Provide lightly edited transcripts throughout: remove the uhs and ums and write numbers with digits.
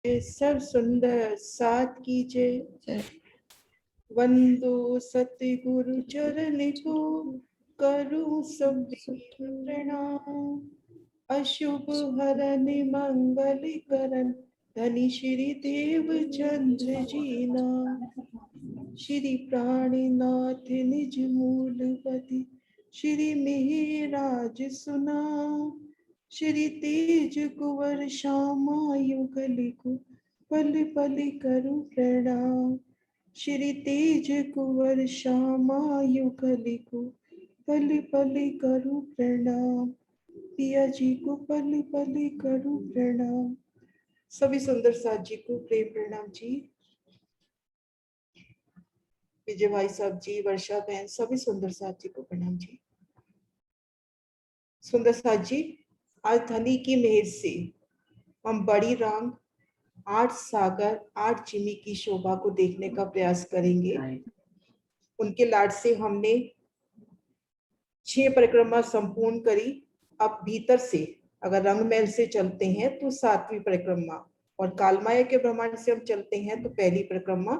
सब सुंदर साथ कीजिए। वंदो सतगुरु चरण को, करूं सब प्रणाम। अशुभ हरन मंगल करन, धनी श्री देव चंद्र जी नाम। श्री प्राणीनाथ निज मूलपति, श्री मेहराज सुना। श्री तेज कुंवर श्यामा युगल को, पल पल करूं प्रणाम। श्री तेज कुंवर श्यामा युगल को, पल पल करूं प्रणाम। पिया जी को पल पल करूं प्रणाम। सभी सुंदर साथ जी को प्रेम प्रणाम जी। विजय भाई साहब जी, वर्षा बहन, सभी सुंदर साथ जी को प्रणाम जी। सुंदर साथ जी, आज धनी की मेहर से हम बड़ी रांग, 8 सागर, 8 चिमी की शोभा को देखने का प्रयास करेंगे। उनके लाड से हमने 6 परिक्रमा संपूर्ण करी। अब भीतर से अगर रंग महल से चलते हैं तो 7वीं परिक्रमा, और कालमाया के ब्रह्मांड से हम चलते हैं तो पहली परिक्रमा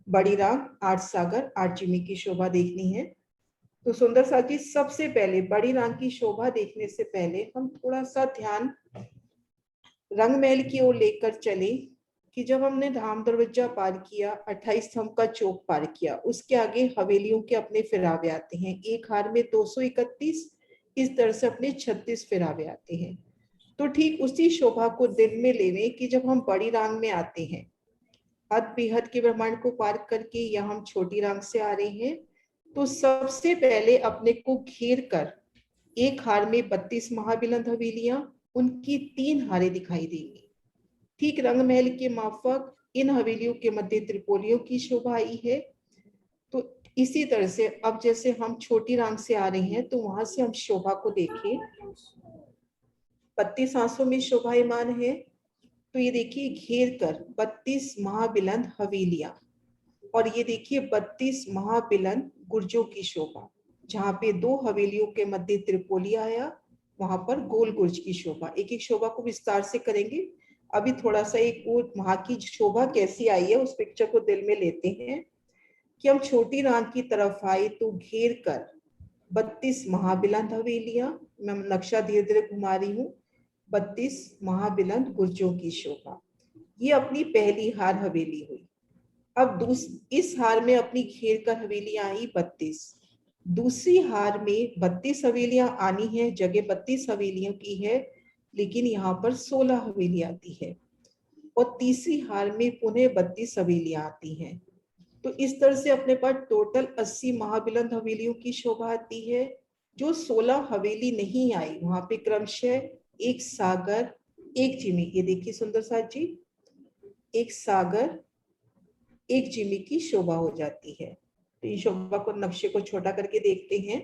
बड़ी रांग, 8 सागर, 8 चिमी की शोभा देखनी है। तो सुंदर साथ जी, सबसे पहले बड़ी रांग की शोभा देखने से पहले हम थोड़ा सा ध्यान रंग महल की ओर लेकर चले कि जब हमने धाम दरवाजा पार किया, 28 स्तंभ का चौक पार किया, उसके आगे हवेलियों के अपने फिरावे आते हैं। एक हार में 231, इस तरह से अपने 36 फिरावे आते हैं। तो ठीक उसी शोभा को दिन में लेवे कि जब हम बड़ी रांग में आते हैं, हद बेहद के ब्रह्मांड को पार करके यहाँ हम छोटी रांग से आ रहे हैं, तो सबसे पहले अपने को घेर कर एक हार में 32 महाबिलंद हवेलियां, उनकी 3 हारें दिखाई देंगी। ठीक रंग महल के माफक इन हवेलियों के मध्य त्रिपोलियों की शोभा आई है। तो इसी तरह से अब जैसे हम छोटी रांग से आ रहे हैं तो वहां से हम शोभा को देखें। 32 आंसू में शोभायमान है। तो ये देखिए घेर कर 32 महाबिलंद हवेलियां, और ये देखिए 32 महाबिलंद गुर्जों की शोभा। जहां पे 2 हवेलियों के मध्य त्रिपोली आया, वहां पर गोल गुर्ज की शोभा। एक एक शोभा को विस्तार से करेंगे। अभी थोड़ा सा एक वो वहां की शोभा कैसी आई है उस पिक्चर को दिल में लेते हैं कि हम छोटी रांग की तरफ आए तो घेर कर 32 महाबिलंद हवेलियां, मैं नक्शा धीरे धीरे घुमा रही हूँ, 32 महाबिलंद गुर्जों की शोभा। ये अपनी पहली हार हवेली हुई। अब इस हार में अपनी घेर कर हवेलियां आई 32। दूसरी हार में 32 हवेलियां आनी है, जगह 32 हवेलियों की है, लेकिन यहाँ पर 16 हवेली आती है। और तीसरी हार में पुनः 32 हवेलियां आती हैं। तो इस तरह से अपने पास टोटल 80 महाबिलंद हवेलियों की शोभा आती है। जो 16 हवेली नहीं आई, वहां पे क्रमशः एक सागर, एक चिमी, ये देखिए सुंदर साथ जी, एक सागर, एक जिमी की शोभा हो जाती है। तो इस शोभा को, नक्शे को छोटा करके देखते हैं।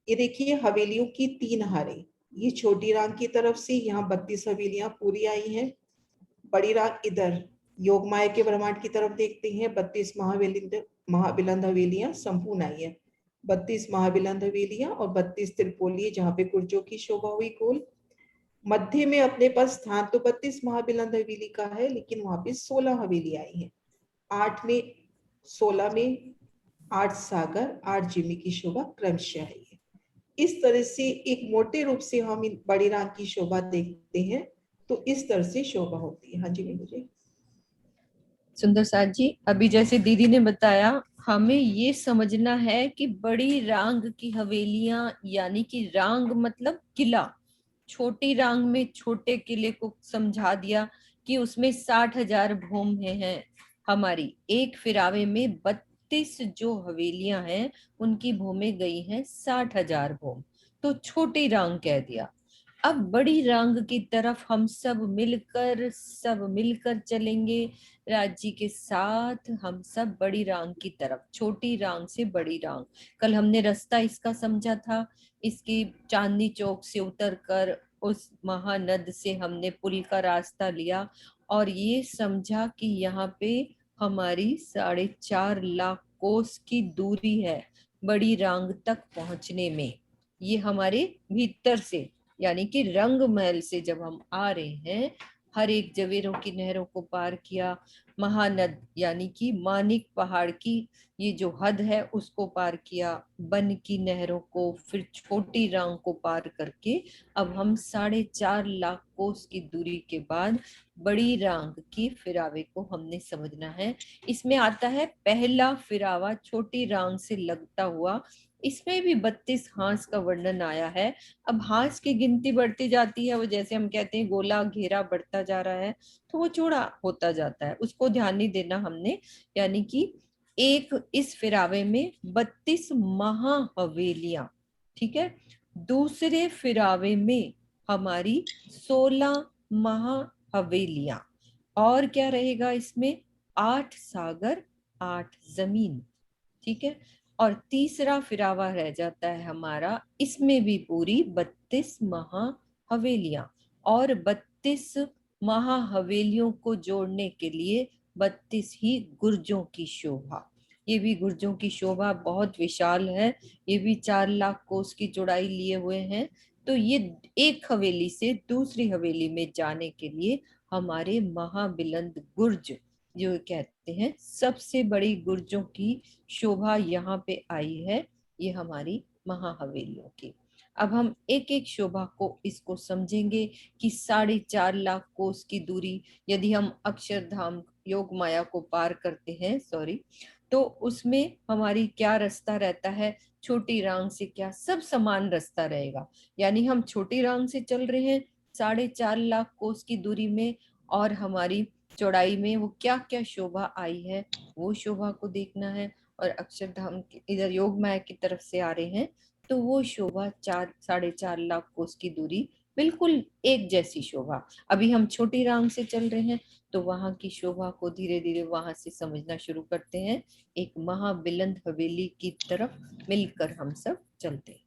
ये देखिए हवेलियों की 3 हारें, ये छोटी रांग की तरफ से यहाँ 32 हवेलियां पूरी आई हैं। बड़ी रांग इधर योगमाया के ब्रह्मांड की तरफ देखते हैं, 32 महाबिलंद हवेलियां संपूर्ण आई है। 32 महाबिलंद हवेलियां और 32 त्रिपोली, जहाँ पे कुर्जों की शोभा हुई गोल। मध्य में अपने पास स्थान तो 32 महाबिलंद हवेली का है, लेकिन वहां पे 16 हवेली आई है। 8 में, 16 में 8 सागर, 8 जिमी की शोभा क्रमशः आई है। इस तरह से एक मोटे रूप से हम इन बड़ी रांग की शोभा देखते हैं। तो इस तरह से शोभा होती है। हाँ जी मुझे सुंदर साथ जी, अभी जैसे दीदी ने बताया, हमें ये समझना है कि बड़ी रांग की हवेलियां, यानी कि रांग मतलब किला। छोटी रांग में छोटे किले को समझा दिया कि उसमें 60,000 भूमि हैं। हमारी एक फिरावे में 32 जो हवेलियां हैं उनकी भूमि गई हैं 60,000 भूमि, तो छोटी रांग कह दिया। अब बड़ी रांग की तरफ हम सब मिलकर चलेंगे राज्य के साथ। हम सब बड़ी रांग की तरफ, छोटी रांग से बड़ी रांग। कल हमने रास्ता इसका समझा था, इसकी चांदनी चौक से उतरकर उस महानद से हमने पुल का रास्ता लिया और ये समझा कि यहाँ पे हमारी 4.5 लाख कोस की दूरी है बड़ी रांग तक पहुंचने में। ये हमारे भीतर से, यानी कि रंग महल से जब हम आ रहे हैं हर एक जवेरों की नहरों को पार किया, महानद यानी कि मानिक पहाड़ की ये जो हद है उसको पार किया, बन की नहरों को, फिर छोटी रांग को पार करके अब हम 4.5 लाख कोस की दूरी के बाद बड़ी रांग की फिरावे को हमने समझना है। इसमें आता है पहला फिरावा छोटी रांग से लगता हुआ, इसमें भी 32 हांस का वर्णन आया है। अब हांस की गिनती बढ़ती जाती है, वो जैसे हम कहते हैं गोला घेरा बढ़ता जा रहा है तो वो चौड़ा होता जाता है, उसको ध्यान नहीं देना हमने। यानी कि एक इस फिरावे में 32 महा हवेलियां, ठीक है। दूसरे फिरावे में हमारी 16 महा हवेलियां, और क्या रहेगा इसमें, 8 सागर 8 जमीन, ठीक है। और तीसरा फिरावा रह जाता है हमारा, इसमें भी पूरी 32 महा हवेलियां, और 32 महा हवेलियों को जोड़ने के लिए 32 ही गुर्जों की शोभा। ये भी गुर्जों की शोभा बहुत विशाल है, ये भी 4 लाख कोस की चौड़ाई लिए हुए हैं। तो ये एक हवेली से दूसरी हवेली में जाने के लिए हमारे महाबिलंद गुर्ज जो कहते हैं, सबसे बड़ी गुर्जों की शोभा यहाँ पे आई है, ये हमारी महाहवेलियों की। अब हम एक एक शोभा को इसको समझेंगे कि 4.5 लाख कोस की दूरी यदि हम अक्षरधाम योग माया को पार करते हैं, सॉरी, तो उसमें हमारी क्या रास्ता रहता है, छोटी रांग से क्या सब समान रास्ता रहेगा। यानी हम छोटी रांग से चल रहे हैं 4.5 लाख कोस की दूरी में, और हमारी चौड़ाई में वो क्या क्या शोभा आई है वो शोभा को देखना है। और अक्षरधाम इधर योग माया की तरफ से आ रहे हैं तो वो शोभा 4-4.5 लाख कोस की दूरी, बिल्कुल एक जैसी शोभा। अभी हम छोटी रांग से चल रहे हैं तो वहां की शोभा को धीरे धीरे वहां से समझना शुरू करते हैं, एक महाबिलंद हवेली की तरफ मिलकर हम सब चलते हैं।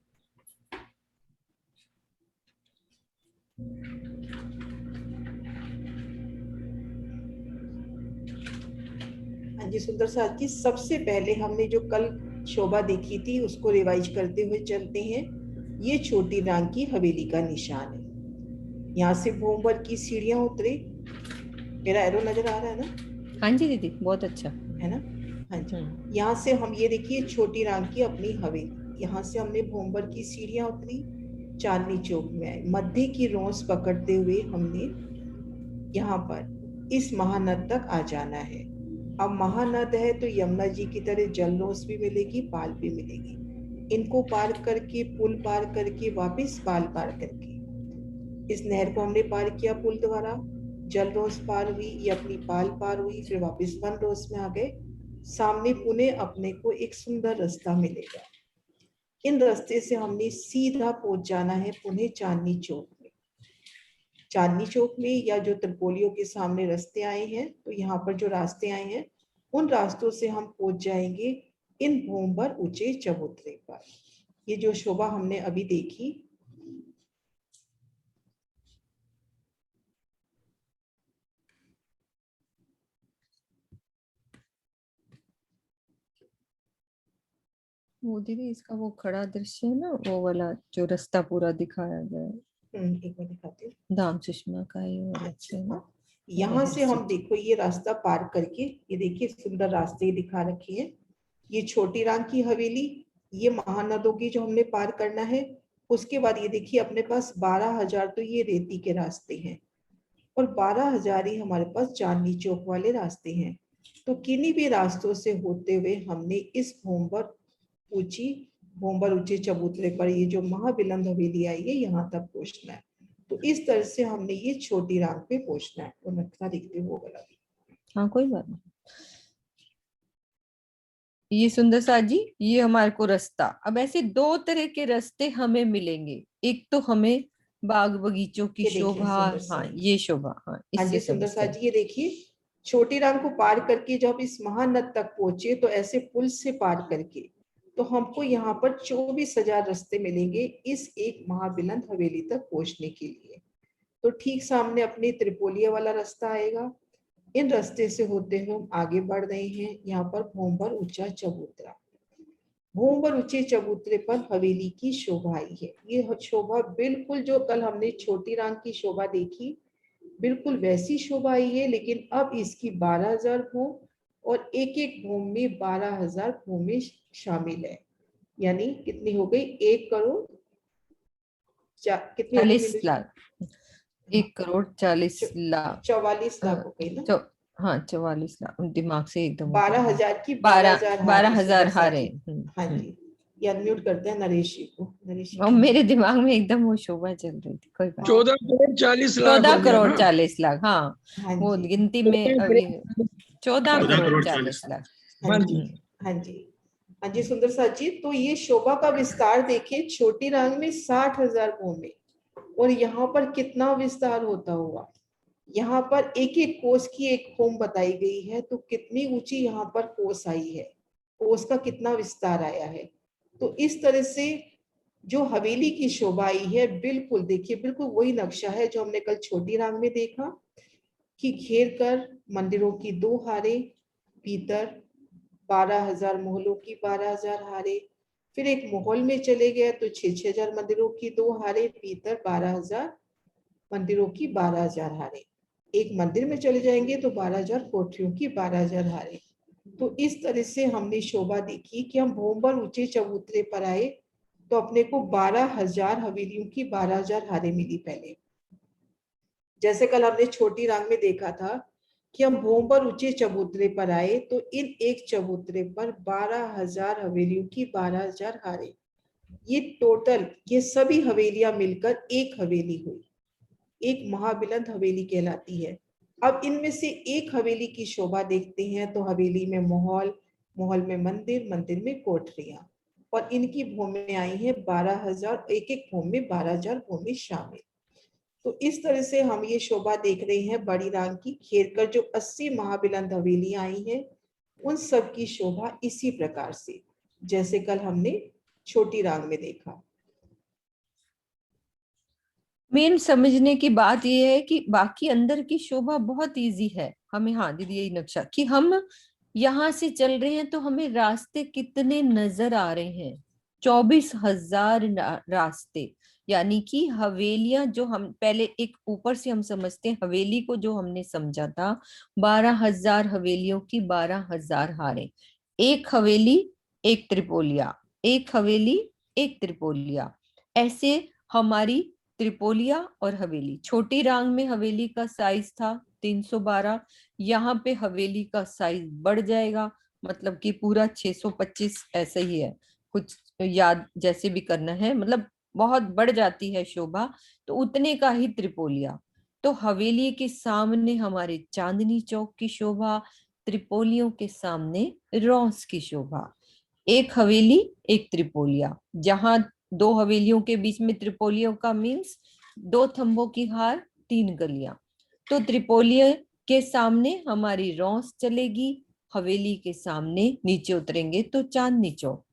हाँ जी सुंदर साथ जी, सबसे पहले हमने जो कल शोभा देखी थी उसको रिवाइज करते हुए चलते हैं। ये छोटी रांग की हवेली का निशान है। यहाँ से भोंबर की सीढ़ियां उतरे, मेरा एरो नजर आ रहा है ना? हाँ जी दीदी, बहुत अच्छा है ना? हाँ जी। यहाँ से हम ये देखिए छोटी रांग की अपनी हवेली, यहाँ से हमने भोंबर की सीढ़ियां उतरी, चांदनी चौक में आए, मध्य की रोस पकड़ते हुए हमने यहाँ पर इस महानद तक आ जाना है। अब महानद है तो यमुना जी की तरह जल रोस भी मिलेगी, पाल भी मिलेगी। इनको पार करके, पुल पार करके, वापस पाल पार करके इस नहर को हमने पार किया पुल द्वारा, जल रोस पार हुई, ये अपनी पाल पार हुई, फिर वापस वन रोस में आ गए। सामने पुनः अपने को एक सुंदर रास्ता मिलेगा। इन रास्ते से हमने सीधा पहुंच जाना है पुनः चांदनी चौक में। चांदनी चौक में या जो त्रिपोलियों के सामने रास्ते आए हैं, तो यहाँ पर जो रास्ते आए हैं उन रास्तों से हम पहुंच जाएंगे इन भोंबर ऊंचे चबूतरे पर। ये जो शोभा हमने अभी देखी, वो दीदी इसका वो खड़ा दृश्य है ना, वो वाला जो रास्ता पूरा दिखाया गया है, एक बार दिखाती हूँ। धाम सुषमा का ये वाला अच्छा, है ना, हाँ। यहाँ से हम देखो ये रास्ता पार करके, ये देखिए सुंदर रास्ते दिखा रखे हैं। ये छोटी राम की हवेली, ये महानदों की जो हमने पार करना है। उसके बाद ये देखिए अपने पास 12,000 तो ये रेती के रास्ते हैं, और 12,000 ही हमारे पास चांदनी चौक वाले रास्ते हैं। तो किन्हीं भी रास्तों से होते हुए हमने इस ऊंची भोंबर ऊंचे चबूतरे पर ये जो महाबिलंद हवेली आई है यहाँ तक पहुंचना है। तो इस तरह से हमने ये छोटी राम पे पहुंचना है। और नक्शा देखते वो वाला भी। हाँ कोई बात नहीं। ये सुंदर सा जी, ये हमारे को रास्ता, अब ऐसे दो तरह के रास्ते हमें मिलेंगे। एक तो हमें बाग बगीचों की ये देखिए शोभा, सुंदर हाँ सा, ये शोभा, हाँ हाँ जी इससे सुंदर सा समझते जी, हैं। ये देखिए छोटी राम को पार करके जब इस महानद तक पहुंचे तो ऐसे पुल से पार करके तो हमको यहाँ पर 24,000 रास्ते मिलेंगे इस एक महाबिलंद हवेली तक पहुंचने के लिए। तो ठीक सामने अपने त्रिपोलिया वाला रास्ता आएगा। इन रास्ते से होते हुए हम आगे बढ़ रहे हैं। यहाँ पर भोंबर ऊंचा चबूतरा, भोंबर ऊंचे चबूतरे पर हवेली की शोभा आई है। ये शोभा बिल्कुल जो कल हमने छोटी राम की शोभा देखी, बिल्कुल वैसी शोभा आई है, लेकिन अब इसकी 12,000 भोम और एक एक भोम में 12,000 भूमि शामिल है। यानी कितनी हो गई? 1 करोड़ कितनी हो गई 40 मीनू जी? लाख 1 करोड़ 40 लाख 44 लाख हो गई ना? चौ हाँ 44 लाख, दिमाग से एकदम उतर गया। 12,000 की बारह 12,000 बारह हारे हजार सुंदरसा हारे। जी। हाँ जी, ये अनम्यूट करते हैं नरेश जी को। नरेश जी और को मेरे unmute। दिमाग में एकदम वो शोभा चल रही थी, कोई बात। हाँ 14 करोड़ 40 लाख चौदह हो गया करोड़ ना। चालीस लाख हाँ, हाँ वो जी। गिनती में 14 अभी करोड़ 14 40 करोड़ लाख। 40 लाख। हाँ हाँ जी। जी। हाँ जी। हाँ जी सुंदरसा जी, तो ये शोभा का विस्तार देखिए, छोटी रांग में 60,000 भूमि, और यहाँ पर कितना विस्तार होता हुआ। यहाँ पर एक एक कोस की एक होम बताई गई है, तो कितनी ऊंची यहाँ पर कोस आई है, कोस का कितना विस्तार आया है। तो इस तरह से जो हवेली की शोभा आई है, बिल्कुल देखिए, बिल्कुल वही नक्शा है जो हमने कल छोटी रांग में देखा कि घेर कर मंदिरों की 2 हारे, भीतर 12,000 मोहल्लों की 12,000 हारे, फिर एक मोहल में चले गए तो 6,000 मंदिरों की 2 हारे, भीतर 12,000 मंदिरों की 12,000 हारे। एक मंदिर में चले जाएंगे तो 12,000 कोठरियों की 12,000 हारे। तो इस तरह से हमने शोभा देखी कि हम भोंबर ऊंचे चबूतरे पर आए तो अपने को 12,000 हवेलियों की 12,000 हारे मिली पहले। जैसे कल हमने छोटी रांग में देखा था कि हम भोंबर ऊंचे चबूतरे पर आए तो इन एक चबूतरे पर 12,000 हवेलियों की 12,000 हारे। ये टोटल, ये सभी हवेलियां मिलकर एक हवेली हुई, एक महाबिलंद हवेली कहलाती है। अब इनमें से एक हवेली की शोभा देखते हैं, तो हवेली में मोहल, मोहल में मंदिर, मंदिर में कोठरियां, और इनकी भूमि आई है 12,000, एक एक भूमि में 12,000 भूमि शामिल। तो इस तरह से हम ये शोभा देख रहे हैं बड़ी रांग की घेर कर जो 80 महाबिलंद हवेलियां आई हैं, उन सब की शोभा इसी प्रकार से जैसे कल हमने छोटी रांग में देखा। मेन समझने की बात यह है कि बाकी अंदर की शोभा बहुत इजी है हमें। हाँ दीदी, यही नक्शा कि हम यहाँ से चल रहे हैं तो हमें रास्ते कितने नजर आ रहे हैं, 24,000 रास्ते। यानी कि हवेलियां जो हम पहले एक ऊपर से हम समझते हैं, हवेली को जो हमने समझा था 12,000 हवेलियों की 12,000 हारे। एक हवेली एक त्रिपोलिया, एक हवेली एक त्रिपोलिया, ऐसे हमारी त्रिपोलिया और हवेली। छोटी रांग में हवेली का साइज था 312, यहाँ पे हवेली का साइज बढ़ जाएगा, मतलब कि पूरा 625 ऐसे ही है। कुछ याद जैसे भी करना है, मतलब बहुत बढ़ जाती है शोभा, तो उतने का ही त्रिपोलिया। तो हवेली के सामने हमारे चांदनी चौक की शोभा, त्रिपोलियों के सामने रौस की शोभा। एक हवेली एक त्रिपोलिया, जहां दो हवेलियों के बीच में त्रिपोलियों का मीन्स 2 थंबों की हार 3 गलियां। तो त्रिपोलिया के सामने हमारी रौस चलेगी, हवेली के सामने नीचे उतरेंगे तो चांदनी चौक।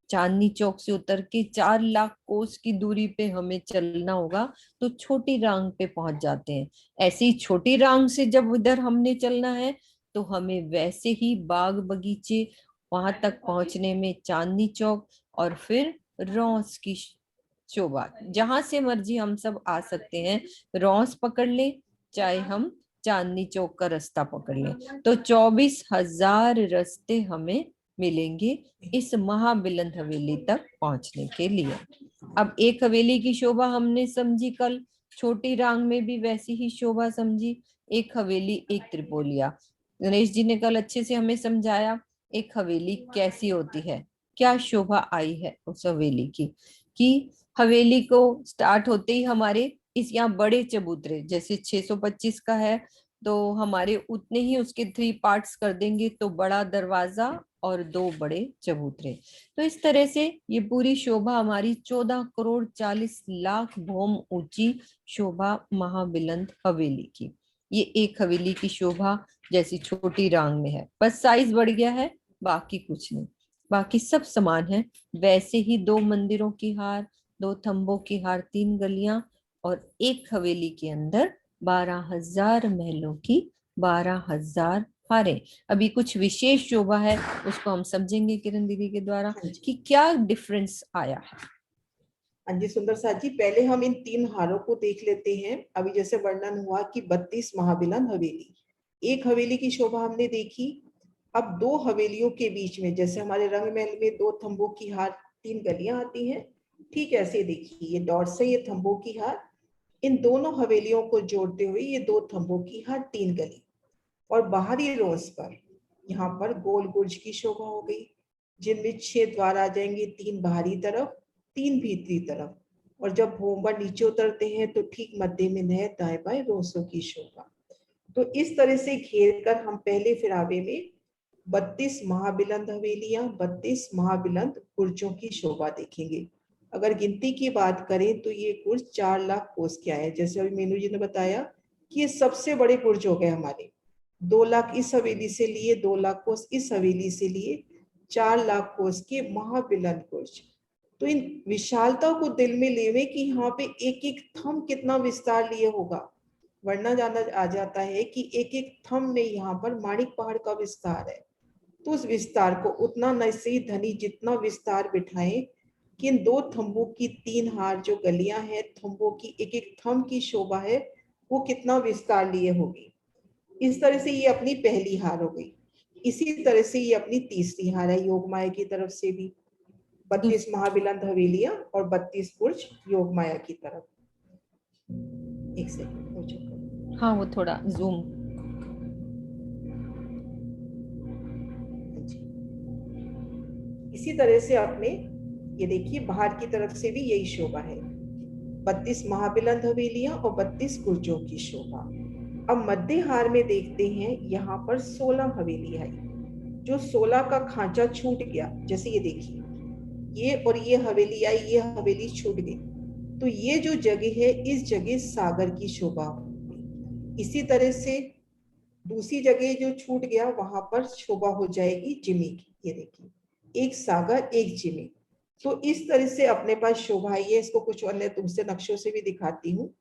चांदनी चौक से उतर के 4 लाख कोस की दूरी पे हमें चलना होगा तो छोटी रांग पे पहुंच जाते हैं। ऐसे ही छोटी रांग से जब उधर हमने चलना है तो हमें वैसे ही बाग बगीचे, वहां तक पहुंचने में चांदनी चौक और फिर रौस की शोभा। जहां से मर्जी हम सब आ सकते हैं, रौस पकड़ ले चाहे हम चांदनी चौक का रास्ता पकड़ लें, तो 24,000 रास्ते हमें मिलेंगे इस महाबिलंद हवेली तक पहुंचने के लिए। अब एक हवेली की शोभा हमने समझी कल, छोटी रांग में भी वैसी ही शोभा समझी, एक हवेली एक त्रिपोलिया। गणेश जी ने कल अच्छे से हमें समझाया एक हवेली कैसी होती है, क्या शोभा आई है उस हवेली की। कि हवेली को स्टार्ट होते ही हमारे इस यहाँ बड़े चबूतरे, जैसे 625 का है तो हमारे उतने ही उसके 3 पार्ट्स कर देंगे, तो बड़ा दरवाजा और 2 बड़े चबूतरे। तो इस तरह से ये पूरी शोभा हमारी 14 करोड़ 40 लाख भौम ऊंची शोभा महाबिलंद हवेली की। ये एक हवेली की शोभा जैसी छोटी रांग में है, बस साइज बढ़ गया है, बाकी कुछ नहीं, बाकी सब समान है। वैसे ही 2 मंदिरों की हार, 2 थंबों की हार, 3 गलियां, और एक हवेली के अंदर 12,000 महलों की 12,000 हारे। अभी कुछ विशेष शोभा है, उसको हम समझेंगे किरण दीदी के द्वारा हाँ जी। कि क्या डिफरेंस आया है। हाँ जी सुंदर साथ जी, पहले हम इन 3 हारों को देख लेते हैं। अभी जैसे वर्णन हुआ कि 32 महाबिलन हवेली, एक हवेली की शोभा हमने देखी। अब 2 हवेलियों के बीच में, जैसे हमारे रंग महल में 2 थंबों की हार 3 गलियां आती हैं, ठीक ऐसे देखिए ये डॉट से ये थंबों की हार, इन दोनों हवेलियों को जोड़ते हुए ये 2 थंबों की हार 3 गली। और बाहरी रोज पर यहाँ पर गोल गुर्ज की शोभा हो गई, जिनमें 6 द्वार आ जाएंगे, 3 बाहरी तरफ 3 भीतरी तरफ। और जब भोंबर नीचे उतरते हैं तो ठीक मध्य में नए दाएं बाएं रोसों की शोभा। तो इस तरह से घेर कर हम पहले फिरावे में 32 महाबिलंद हवेलियां, 32 महाबिलंद गुर्जों की शोभा देखेंगे। अगर गिनती की बात करें तो ये गुर्ज 4 लाख कोस के आए। जैसे अभी मीनू जी ने बताया कि ये सबसे बड़े गुर्ज हो गए हमारे। 2 लाख इस हवेली से लिए, 2 लाख कोस इस हवेली से लिए, 4 लाख कोस के महाबिलंद गुर्ज। तो इन विशालता को दिल में लेवे कि यहाँ पे एक एक थम कितना विस्तार लिए होगा, वरना जाना आ जाता है कि एक एक थम में यहाँ पर माणिक पहाड़ का विस्तार है। तो उस विस्तार को उतना नरसिंह धनी जितना विस्तार बिठाएं कि इन 2 थंबों की 3 हार जो गलियां हैं, थंबों की एक एक थंब की शोभा है, वो कितना विस्तार लिए होगी। इस तरह से ये अपनी पहली हार हो गई। इसी तरह से ये अपनी तीसरी हार है योगमाया की तरफ से भी, 32 महाबिलंद हवेलियां और 32 बुर्ज योगमाया की तरफ। एक सेकंड, हाँ वो थोड़ा जूम। इसी तरह से आपने ये देखिए बाहर की तरफ से भी यही शोभा है, 32 महाबिलंद हवेलियां और 32 गुर्जों की शोभा। अब मध्य हार में देखते हैं, यहाँ पर 16 हवेली आई, जो 16 का खांचा छूट गया। जैसे ये देखिए, ये और ये हवेली आई, ये हवेली छूट गई, तो ये जो जगह है, इस जगह सागर की शोभा होगी। इसी तरह से दूसरी जगह जो छूट गया, वहां पर शोभा हो जाएगी जिमी की। ये देखिए, एक सागर एक जिमी। तो इस तरह से अपने पास शोभा है। इसको कुछ अन्य तुमसे नक्शों से भी दिखाती हूँ।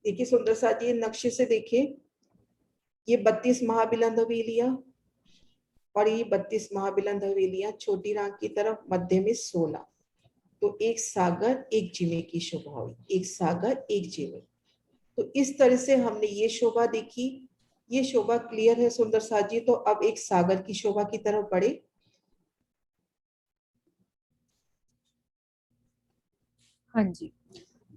देखिए सुंदर साथ जी, नक्शे से देखिए, ये 32 महाबिलंद हवेलियां और ये 32 महाबिलंद हवेलियां छोटी रांग की तरफ, मध्य में 16। तो एक सागर एक जिमे की शोभा हुई, एक सागर एक जिमे। तो इस तरह से हमने ये शोभा देखी। ये शोभा क्लियर है सुंदर साथ जी? तो अब एक सागर की शोभा की तरफ बढ़े। हाँ जी,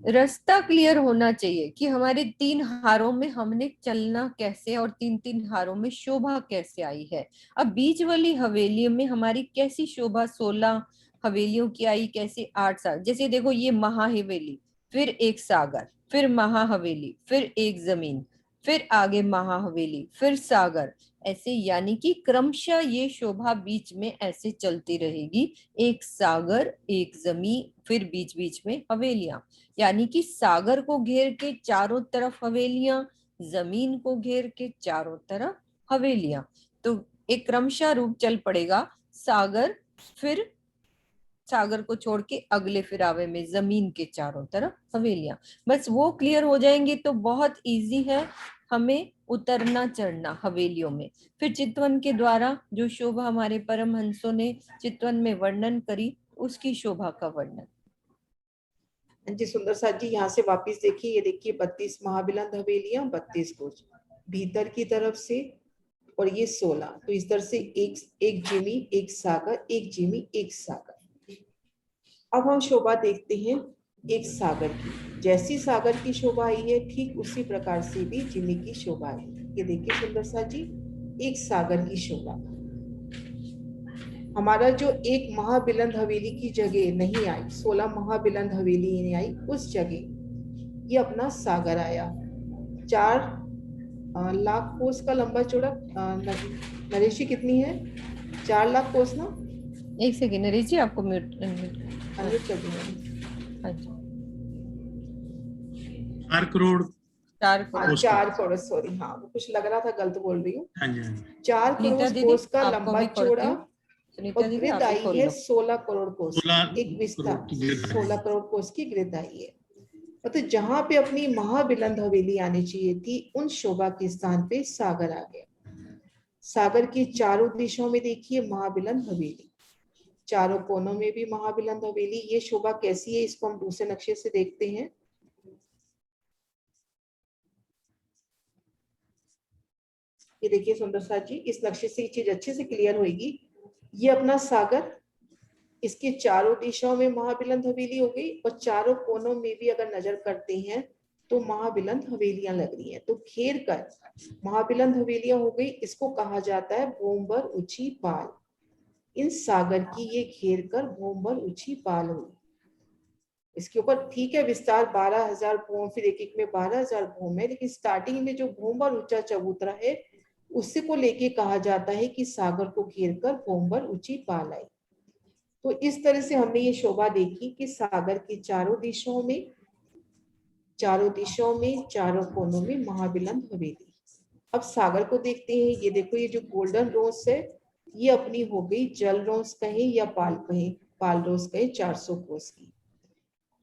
रास्ता क्लियर होना चाहिए कि हमारे 3 हारों में हमने चलना कैसे और 3-3 हारों में शोभा कैसे आई है। अब बीच वाली हवेलियों में हमारी कैसी शोभा 16 हवेलियों की आई, कैसे 8 सागर। जैसे देखो ये महा हवेली, फिर एक सागर, फिर महा हवेली, फिर एक जमीन, फिर आगे महा हवेली, फिर सागर, ऐसे यानी कि क्रमशः ये शोभा बीच में ऐसे चलती रहेगी। एक सागर एक जमीन, फिर बीच बीच में हवेलियां, यानी कि सागर को घेर के चारों तरफ हवेलियां, जमीन को घेर के चारों तरफ हवेलियां। तो एक क्रमशः रूप चल पड़ेगा, सागर, फिर सागर को छोड़ के अगले फिरावे में जमीन के चारों तरफ हवेलियां। बस वो क्लियर हो जाएंगे तो बहुत इजी है हमें उतरना चढ़ना हवेलियों में। फिर चितवन के द्वारा जो शोभा हमारे परमहंसों ने चितवन में वर्णन करी, उसकी शोभा का वर्णन। जी सुंदर साथ जी, यहाँ से वापिस देखिए, ये देखिए 32 महाबिलंद हवेलियां, 32 बुर्ज भीतर की तरफ से, और ये 16। तो इस तरह से एक एक जिमी एक सागर, एक जिमी एक सागर। अब हम शोभा देखते हैं एक सागर की। जैसी सागर की शोभा आई है, ठीक उसी प्रकार से भी जिमी की शोभा आई। ये देखिए सुंदर साथ जी, एक सागर की शोभा। हमारा जो एक महाबिलंद हवेली की जगह नहीं आई, 16 महाबिलंद हवेली नहीं आई, उस जगह ये अपना सागर आया। 4 लाख कोस का लंबा चौड़ा। नरेश जी कितनी है? 4 लाख कोस ना? एक सेकेंड नरेश जी, आपको म्यूट अनम्यूट कर दूंगी। हाँ जी, 4 करोड़ 4 करोड़। 4 करोड़, सॉरी, हाँ वो कुछ लग रहा था, गलत बोल रही हूँ। हाँ जी, हाँ जी। 4 नीता करोड़ दीदी कोस का आपको लंबा भी पढ़ती चौड़ा, हूँ, सुनीता और दीदी ग्रिड आप ही आई खोल है लो। 16 करोड़ कोस की, 16 एक विस्तार करोड़ की ग्रिड आई। 16 करोड़ कोस की ग्रिड आई है। मतलब जहां पे अपनी महाबिलंद हवेली आनी चाहिए थी, उन शोभा के स्थान पे सागर आ गया। सागर की चारों दिशाओं में देखिए महाबिलंद हवेली, चारों कोनों में भी महाबिलंद हवेली। ये शोभा कैसी है, इसको हम दूसरे नक्शे से देखते हैं। ये देखिए सुंदर साथ जी, इस नक्शे से ये चीज अच्छे से क्लियर होगी। ये अपना सागर, इसके चारों दिशाओं में महाबिलंद हवेली हो गई, और चारों कोनों में भी अगर नजर करते हैं तो महाबिलंद हवेलियां लग रही हैं। तो घेर कर महाबिलंद हवेलियां हो गई, इसको कहा जाता है भूमभर ऊंची पाल। इन सागर की ये घेर कर भूमभर ऊंची पाल हुई। इसके ऊपर ठीक है विस्तार 12,000 भूम, फिर एक एक में 12,000 भूम है, लेकिन स्टार्टिंग में जो भूमभर ऊंचा चबूतरा है उसी को लेके कहा जाता है कि सागर को घेर कर भूमभर ऊंची पाल आई। तो इस तरह से हमने ये शोभा देखी कि सागर की चारों दिशाओं में, चारों कोनों में महाबिलंद हवेली। अब सागर को देखते हैं। ये देखो, ये जो गोल्डन रोज है ये अपनी हो गई जल रोज कहें या पाल कहें, पाल रोज कहें 400 कोस की।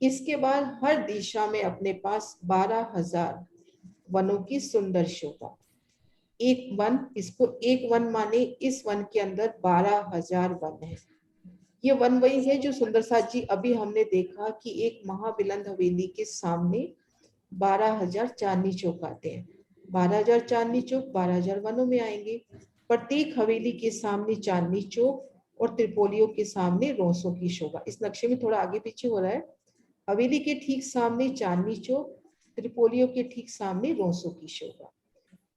इसके बाद हर दिशा में अपने पास 12,000 वनों की सुंदर शोभा। एक वन, इसको एक वन माने, इस वन के अंदर 12,000 वन है। ये वन वही है जो सुंदर साथ जी अभी हमने देखा कि एक महाबिलंद हवेली के सामने 12,000 चांदनी चौक आते हैं। 12,000 चांदनी चौक 12,000 वनों में आएंगे। प्रत्येक हवेली के सामने चांदनी चौक और त्रिपोलियों के सामने रोसों की शोभा। इस नक्शे में थोड़ा आगे पीछे हो रहा है। हवेली के ठीक सामने चांदनी चौक, त्रिपोलियों के ठीक सामने रोसों की शोभा।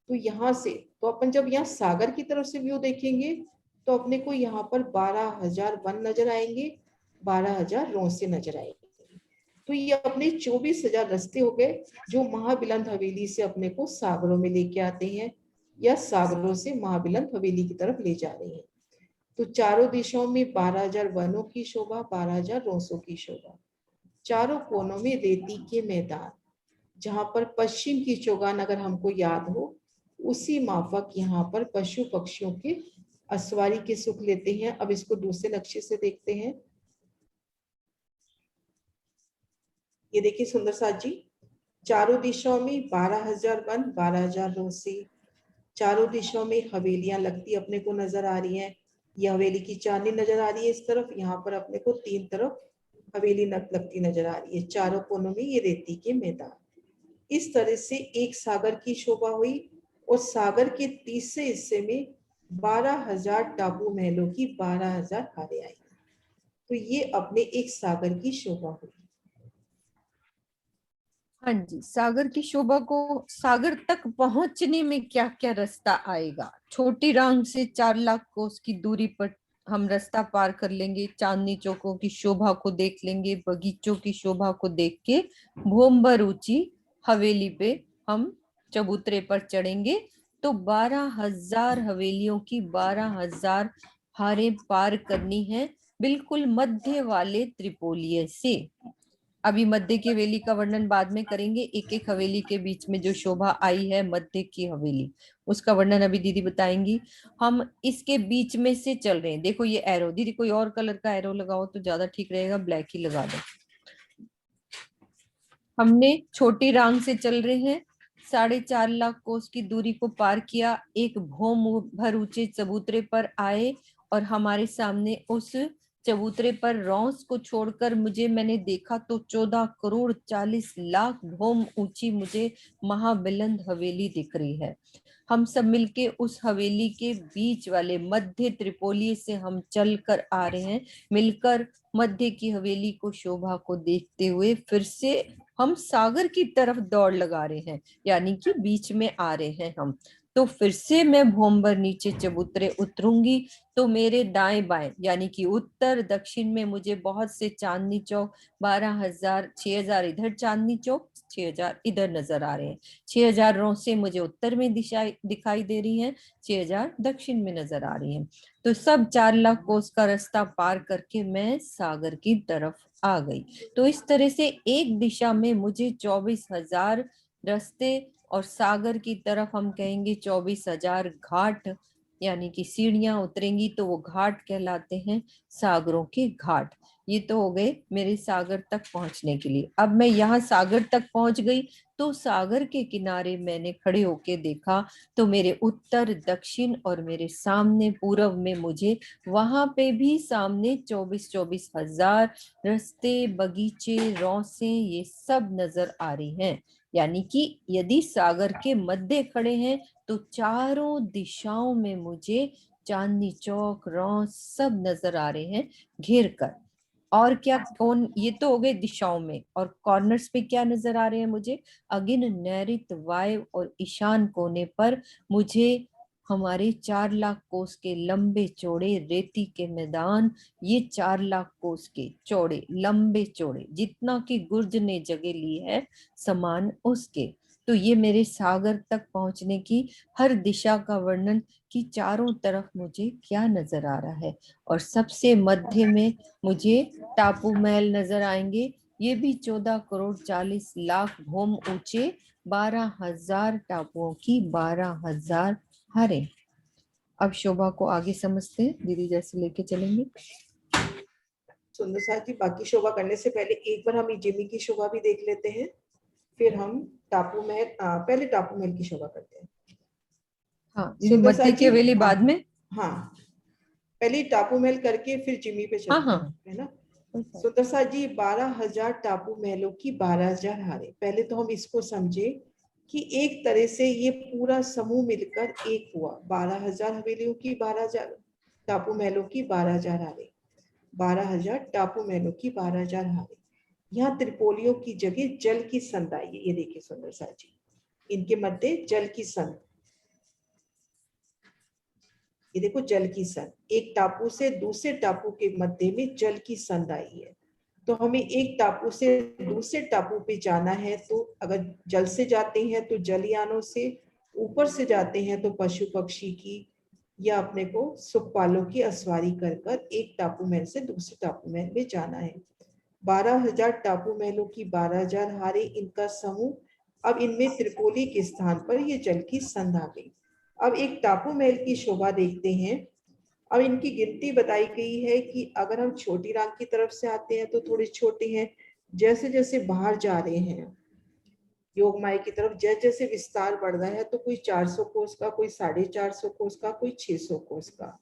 तो यहाँ से, तो अपन जब यहाँ सागर की तरफ से व्यू देखेंगे तो अपने को यहाँ पर 12,000 वन नजर आएंगे, 12,000 रोसे नजर आएंगे। तो ये अपने 24,000 रास्ते हो गए जो महाबिलंद हवेली से अपने को सागरों में लेके आते हैं, या सागरों से महाबिलंद हवेली की तरफ ले जा रहे हैं। तो चारों दिशाओं में 12,000 वनों की शोभा, 12,000 रोसों की शोभा। चारों कोनों में रेती के मैदान, जहां पर पश्चिम की चौगान अगर हमको याद हो, उसी माफक यहाँ पर पशु पक्षियों के असवारी के सुख लेते हैं। अब इसको दूसरे नक्शे से देखते हैं। ये देखिए सुंदर साथ जी, चारों दिशाओं में 12,000 वन, 12,000 रोसे, चारों दिशाओं में हवेलियां लगती अपने को नजर आ रही हैं। ये हवेली की चांदनी नजर आ रही है इस तरफ, यहाँ पर अपने को तीन तरफ हवेली लगती नजर आ रही है। चारों कोनों में ये रेती के मैदान। इस तरह से एक सागर की शोभा हुई, और सागर के तीसरे हिस्से में 12,000 टापू महलों की 12,000 हारें आई। तो ये अपने एक सागर की शोभा हुई। हाँ जी, सागर की शोभा को सागर तक पहुंचने में क्या क्या रास्ता आएगा। छोटी रांग से 4 लाख कोस की दूरी पर हम रास्ता पार कर लेंगे, चांदनी चौकों की शोभा को देख लेंगे, बगीचों की शोभा को देख के भोम्बर ऊंची हवेली पे हम चबूतरे पर चढ़ेंगे। तो 12,000 हवेलियों की 12,000 हारें पार करनी है, बिल्कुल मध्य वाले त्रिपोलिये से। अभी मध्य की हवेली का वर्णन बाद में करेंगे। एक एक हवेली के बीच में जो शोभा आई है मध्य की हवेली, उसका वर्णन अभी दीदी बताएंगी। हम इसके बीच में से चल रहे हैं। देखो ये एरो, दीदी कोई और कलर का एरो लगाओ तो ज्यादा ठीक रहेगा, ब्लैक ही लगा दो। हमने छोटी रांग से चल रहे हैं, 4.5 लाख कोस की दूरी को पार किया, एक भौम भर ऊंचे चबूतरे पर आए, और हमारे सामने उस चबूतरे पर रौस को छोड़कर मैंने देखा तो 14 करोड़ 40 लाख भौम ऊंची मुझे महाबिलंद हवेली दिख रही है। हम सब मिलके उस हवेली के बीच वाले मध्य त्रिपोली से हम चल कर आ रहे हैं। मिलकर मध्य की हवेली को शोभा को देखते हुए फिर से हम सागर की तरफ दौड़ लगा रहे हैं, यानी कि बीच में आ रहे हैं हम। तो फिर से मैं भोम्बर नीचे चबूतरे उतरूंगी तो मेरे दाएं बाएं यानी कि उत्तर दक्षिण में मुझे बहुत से चांदनी चौक 12,000 6,000 इधर चांदनी चौक, 6,000 इधर नजर आ रहे हैं। 6,000 रोसे मुझे उत्तर में दिशा दिखाई दे रही हैं, 6,000 दक्षिण में नजर आ रही हैं। तो सब 4 लाख कोस का रास्ता पार करके मैं सागर की तरफ आ गई। तो इस तरह से एक दिशा में मुझे 24,000 रास्ते, और सागर की तरफ हम कहेंगे 24,000 घाट यानी कि सीढ़ियां उतरेंगी तो वो घाट कहलाते हैं, सागरों के घाट। ये तो हो गए मेरे सागर तक पहुंचने के लिए। अब मैं यहाँ सागर तक पहुंच गई तो सागर के किनारे मैंने खड़े होके देखा तो मेरे उत्तर दक्षिण और मेरे सामने पूरब में मुझे वहां पे भी सामने 24,000 रास्ते, बगीचे, रौसे ये सब नजर आ रही हैं। यानी कि यदि सागर के मध्य खड़े हैं तो चारों दिशाओं में मुझे चांदनी चौक, रौस सब नजर आ रहे हैं घेर कर। और क्या, कौन, ये तो हो गए दिशाओं में, और कॉर्नर्स पे क्या नजर आ रहे हैं मुझे? अगिन, नैऋत्य, वायव्य और ईशान कोने पर मुझे हमारे 4 लाख कोस के लंबे चौड़े रेती के मैदान। ये 4 लाख कोस के चौड़े, लंबे चौड़े, जितना कि गुर्ज ने जगह ली है समान उसके। तो ये मेरे सागर तक पहुंचने की हर दिशा का वर्णन कि चारों तरफ मुझे क्या नजर आ रहा है। और सबसे मध्य में मुझे टापू महल नजर आएंगे। ये भी 14,40,00,000 भौम ऊंचे, 12,000 टापुओं की 12,000 हरे। अब शोभा को आगे समझते हैं, दीदी जैसे लेके चलेंगे। सुंदर साथ जी, बाकी शोभा करने से पहले एक बार हम जिमी की शोभा भी देख लेते हैं, फिर हम टापू महल, पहले टापू महल की शोभा करते हैं। हाँ दीदी, सुंदर मध्य साथ की जी, हवेली हाँ बाद में। हाँ, पहले टापू महल करके फिर जिमी पे हाँ चलते हाँ, हैं, है ना। सुंदर साथ जी, 12,000 टापू महलों की 12,000 हारे। पहले तो हम इसको समझे कि एक तरह से ये पूरा समूह मिलकर एक हुआ। 12,000 हवेलियों की 12,000 टापू महलों की 12,000 हारे। 12,000 टापू महलों की 12,000 हारे। यहाँ त्रिपोलियों की जगह जल की संद आई है। ये देखिए सुंदर साथ जी, इनके मध्य जल की संद, ये देखो जल की संद, एक टापू से दूसरे टापू के मध्य में जल की संद आई है। तो हमें एक टापू से दूसरे टापू पे जाना है तो अगर जल से जाते हैं तो जलयानों से, ऊपर से जाते हैं तो पशु पक्षी की या अपने को सुखपालों की असवारी कर कर एक टापू महल से दूसरे टापू महल में जाना है। 12,000 टापू महलों की 12,000 हारे, इनका समूह। अब इनमें त्रिपोली के स्थान पर ये जल की संध आ गई। अब एक टापू महल की शोभा देखते हैं। अब इनकी गिनती बताई गई है कि अगर हम छोटी रांग की तरफ से आते हैं तो थोड़े छोटे हैं, जैसे जैसे बाहर जा रहे हैं योगमाया की तरफ, जैसे जैसे विस्तार बढ़ रहा है तो कोई 400 कोस का, कोई 450 कोस का, कोई 600 कोस का।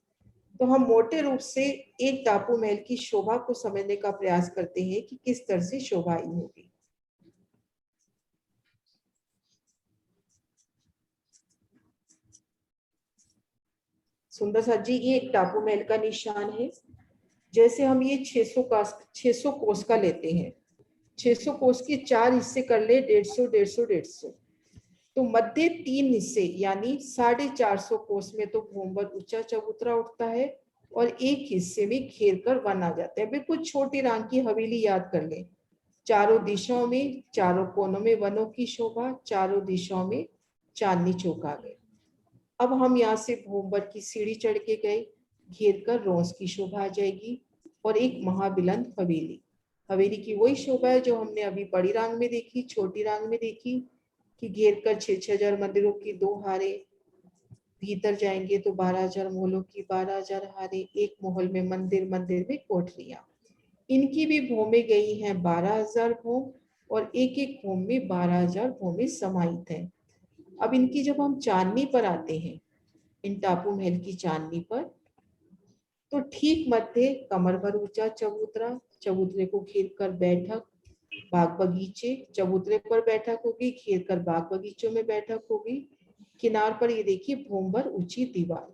तो हम मोटे रूप से एक टापू महल की शोभा को समझने का प्रयास करते हैं कि किस तरह से शोभा आई होगी। सुंदर सा जी, ये एक टापू महल का निशान है। जैसे हम ये 600 कोस का लेते हैं, 600 कोस के 4 हिस्से कर ले, 150, 150, 150, तो मध्य 3 हिस्से यानी 450 कोस में तो भूमध्य ऊंचा चबूतरा उठता है और एक हिस्से में घेर कर वन आ जाता है। बिल्कुल छोटी रांग की हवेली याद कर ले, चारों दिशाओं में, चारों कोनों में वनों की शोभा, चारों दिशाओं में चांदनी चौक आ गए। अब हम यहाँ से भूमवर की सीढ़ी चढ़ के गए, घेर कर रोज की शोभा आ जाएगी और एक महाबिलंद हवेली। हवेली की वही शोभा है जो हमने अभी बड़ी रांग में देखी, छोटी रांग में देखी कि घेर कर 6,000 मंदिरों की 2 हारे, भीतर जाएंगे तो 12,000 मोहलों की 12,000 हारे, एक मोहल में मंदिर, मंदिर में कोठरियां। इनकी भी भूमि गई हैं 12,000 भूम और एक एक भूम में 12,000 भूमि समाहित है। अब इनकी जब हम चांदनी पर आते हैं, इन टापू महल की चांदनी पर, तो ठीक मध्य कमर भर ऊंचा चबूतरा, चबूतरे को घेर कर बैठक, बाग बगीचे, चबूतरे पर बैठक होगी, घेर कर बाग बगीचों में बैठक होगी। किनार पर ये देखिए भूमभर ऊंची दीवार,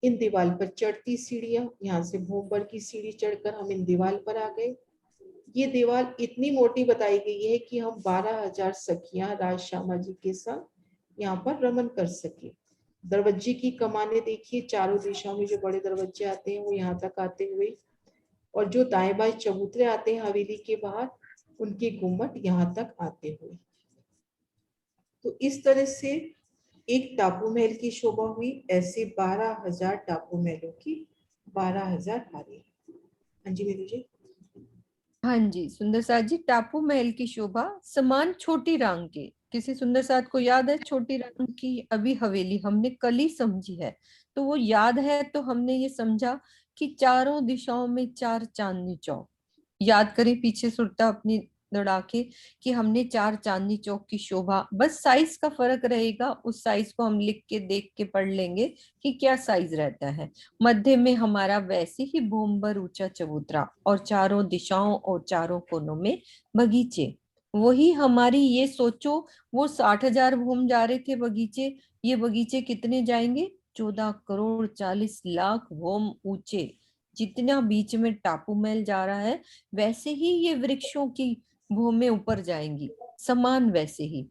इन दीवार पर चढ़ती सीढ़ियां, यहाँ से भूमभर की सीढ़ी चढ़कर हम इन दीवार पर आ गए। ये दीवार इतनी मोटी बताई गई है कि हम 12,000 सखियां राज श्यामा जी के साथ यहाँ पर रमन कर सके। दरवाजे की कमाने देखिए, चारों दिशाओं में जो बड़े दरवाजे आते हैं वो यहाँ तक आते हुए, और जो दाएं बाएं चबूतरे आते हैं हवेली के बाहर, उनके गुम्मट यहाँ तक आते हुए। तो इस तरह से एक टापू महल की शोभा हुई। ऐसे 12,000 टापू महलों की 12,000 हारे। हाँ जी मेरू जी। हाँ जी सुंदर साथ जी, टापू महल की शोभा समान छोटी रांग के। किसी सुंदर साथ को याद है छोटी रांग की अभी हवेली हमने कल ही समझी है, तो वो याद है तो हमने ये समझा कि चारों दिशाओं में चार चांदनी चौक। याद करें पीछे सुरता अपनी दौड़ा के कि हमने चार चांदनी चौक की शोभा, बस साइज का फर्क रहेगा, उस साइज को हम लिख के देख के पढ़ लेंगे कि क्या साइज रहता है। मध्य में हमारा वैसे ही भूमभर ऊंचा चबूतरा और चारों दिशाओं और चारों कोनों में बगीचे। वही हमारी ये सोचो, वो 60,000 भूम जा रहे थे बगीचे, ये बगीचे कितने जाएंगे? 14 करोड़ 40 लाख भूम ऊंचे। जितना बीच में टापू महल जा रहा है वैसे ही ये वृक्षों की भूमें ऊपर जाएंगी, समान वैसे ही।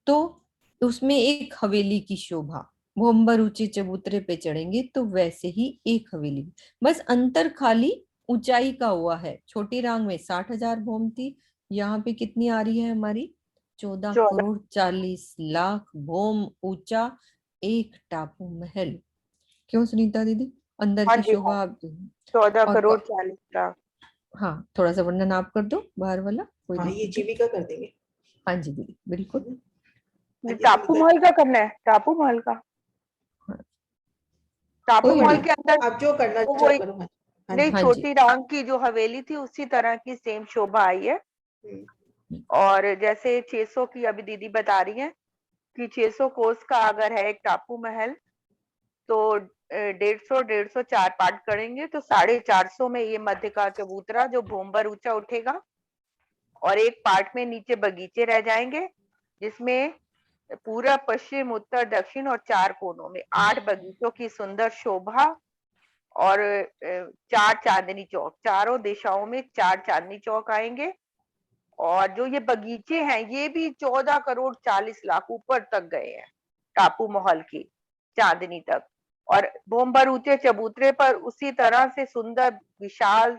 तो उसमें एक हवेली की शोभा, भोंबर ऊंचे चबूतरे पे चढ़ेंगे तो वैसे ही एक हवेली, बस अंतर खाली ऊंचाई का हुआ है। छोटी रांग में 60,000 भूम थी, यहाँ पे कितनी आ रही है हमारी? 14 करोड़ 40 लाख भूम ऊंचा एक टापू महल। क्यों सुनीता दीदी, अंदर हाँ की जी हाँ, शोभा आप? 14 करोड़ 40 लाख। हाँ थोड़ा सा वर्णन आप कर दो बाहर वाला, कोई हाँ, ये दिक्कत नहीं। जीविका कर देंगे। हाँ जी दीदी बिल्कुल। हाँ जी टापू सुनीता महल जी, का करना है, टापू महल का। हाँ, टापू कोई महल भी। के अंदर आप जो करना तो चाहो वही, करो। हाँ, हाँ नहीं, जी। हाँ जी। छोटी रांग की जो हवेली थी उसी तरह की सेम शोभा आई है। हम्म, और जैसे 600 की अभी दीदी बता रही हैं कि 600 कोस का अगर है एक टापू महल, तो 150 चार पार्ट करेंगे तो 450 में ये मध्य का चबूतरा जो भूमभर ऊंचा उठेगा। और एक पार्ट में नीचे बगीचे रह जाएंगे, जिसमें पूरा पश्चिम उत्तर दक्षिण और चार कोनों में 8 बगीचों की सुंदर शोभा। और चार चांदनी चौक, चारों दिशाओं में चार चांदनी चौक आएंगे। और जो ये बगीचे हैं ये भी 14 करोड़ 40 लाख ऊपर तक गए हैं, टापू महल की चांदनी तक। और भूमभर ऊंचे चबूतरे पर उसी तरह से सुंदर विशाल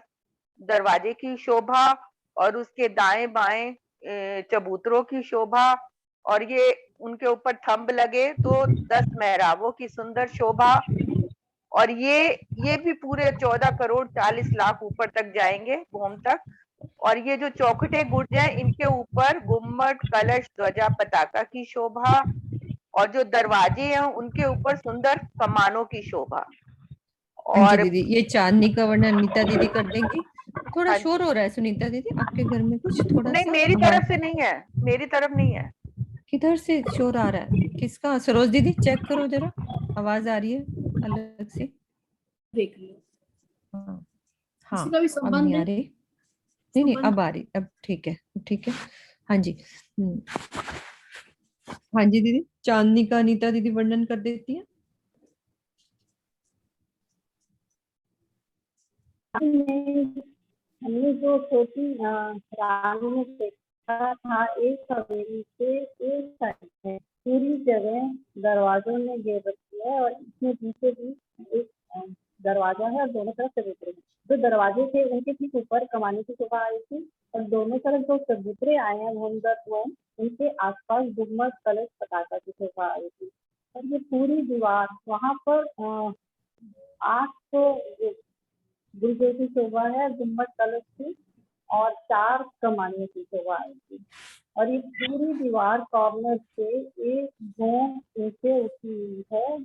दरवाजे की शोभा, और उसके दाएं बाएं चबूतरों की शोभा। और ये उनके ऊपर थंब लगे तो 10 मेहराबों की सुंदर शोभा। और ये भी पूरे 14 करोड़ 40 लाख ऊपर तक जाएंगे भूम तक। और ये जो चौखटे गुर्ज हैं इनके ऊपर गुम्मट कलश ध्वजा पताका की शोभा। और जो दरवाजे हैं उनके ऊपर सुंदर कमानों की शोभा। हाँ जी और दीदी, ये चांदनी का वर्णन नीता दीदी कर देंगी। थोड़ा हाँ शोर जी, हो रहा है सुनीता दीदी आपके घर में, कुछ थोड़ा नहीं सा मेरी आवाज। तरफ से नहीं है, मेरी तरफ नहीं है। किधर से शोर आ रहा है, किसका? सरोज दीदी चेक करो जरा, आवाज आ रही है अलग से। देख लो, हाँ किसी हाँ, का भी अब नहीं संबंध आ है? रही। नहीं नहीं संबंध अब आ रही, अब ठीक है, ठीक है। हाँ जी। हाँ जी दीदी, चांदनी का नीता दीदी वर्णन कर देती है। हमने जो छोटी रानी में देखा था, एक हवेली से एक साइड है, पूरी जगह दरवाजों ने घेर रखी है और इसमें बीचों बीच एक दरवाजा है और दोनों तरफ चबूतरे हैं। जो दरवाजे थे उनके ठीक ऊपर कमाने की शोभा आई थी, और दोनों तरफ जो चबूतरे आए हैं भूमिगत, उनके आसपास गुम्बद कलश पताका की शोभा आई थी। और ये पूरी दीवार वहां पर 800 गुरुदेव की शोभा है, गुम्बद कलश की, और 4 कमानियों की शोभा आई थी। और ये पूरी दीवार कॉर्नर से एक घूम नीचे उठी हुई है।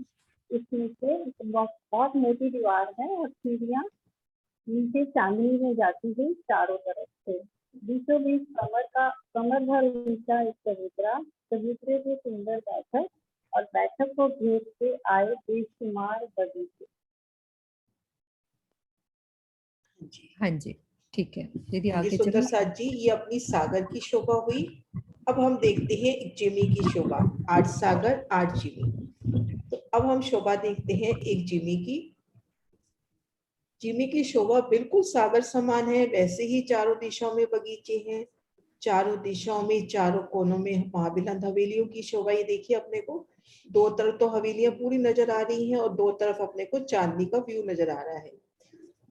इसमें से बहुत मोटी दीवार है और सीढ़ियां नीचे चांदनी में जाती हुई चारों तरफ से। बीचों बीच कमर भर ऊंचा एक चबूतरा, चबूतरे पे सुंदर बैठक, और बैठक को घेर के आए बेशुमार बगीचे। जी। हाँ जी ठीक है दीदी, हाँ जी आगे सुंदर चलिए। साथ जी, ये अपनी सागर की शोभा हुई। अब हम देखते हैं एक जिमी की शोभा। 8 सागर 8 जिमी। तो अब हम शोभा देखते हैं एक जिमी की। जिमी की शोभा बिल्कुल सागर समान है, वैसे ही चारों दिशाओं में बगीचे हैं, चारों दिशाओं में चारों कोनों में महाबिलंद हवेलियों की शोभा। ये देखिए अपने को दो तरफ तो हवेलियां पूरी नजर आ रही हैं और दो तरफ अपने को चांदनी का व्यू नजर आ रहा है।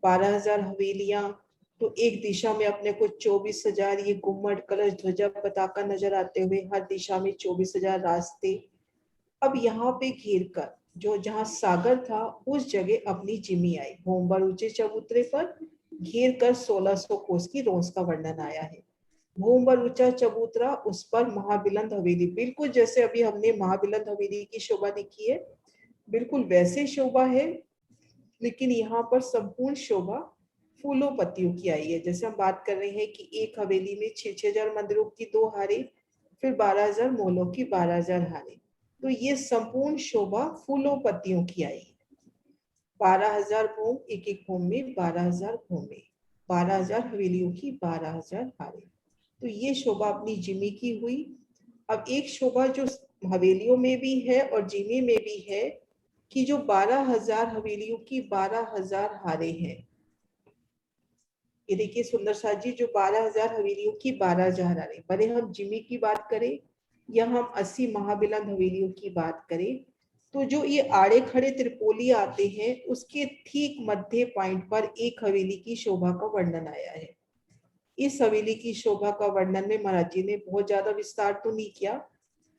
12,000 हवेलियां, तो एक दिशा में अपने को 24,000 ये गुम्मट कलश ध्वजा पताका नजर आते हुए, हर दिशा में 24,000 रास्ते। अब यहाँ पे घेर कर जो जहाँ सागर था उस जगह अपनी जिमी आई भोंबर ऊंचे चबूतरे पर। घेर कर 1600 कोस की रोज का वर्णन आया है। भूमभर ऊंचा चबूतरा, उस पर महाबिलंद हवेली, बिल्कुल जैसे अभी हमने महाबिलंद हवेली की शोभा देखी है, बिल्कुल वैसे शोभा है, लेकिन यहाँ पर संपूर्ण शोभा फूलों पत्तियों की आई है। जैसे हम बात कर रहे हैं कि एक हवेली में 6,000 मंदिरों की 2 हारे, फिर 12,000 मोलों की 12,000 हारे, तो ये संपूर्ण शोभा फूलों पत्तियों की आई है। 12,000 भूम, एक एक भूम में 12,000 भूमे, 12,000 हवेलियों की 12,000 हारे, तो ये शोभा अपनी जिमी की हुई। अब एक शोभा जो हवेलियों में भी है और जिमी में भी है कि जो 12,000 हवेलियों की 12,000 हारे हैं। ये देखिए सुंदर साथ जी, जो 12,000 हवेलियों की 12,000 हारे, भले हम जिमी की बात करें या हम 80 महाबिलंद हवेलियों की बात करें, तो जो ये आड़े खड़े त्रिपोली आते हैं उसके ठीक मध्य पॉइंट पर एक हवेली की शोभा का वर्णन आया है। इस हवेली की शोभा का वर्णन में महाराज जी ने बहुत ज्यादा विस्तार तो नहीं किया,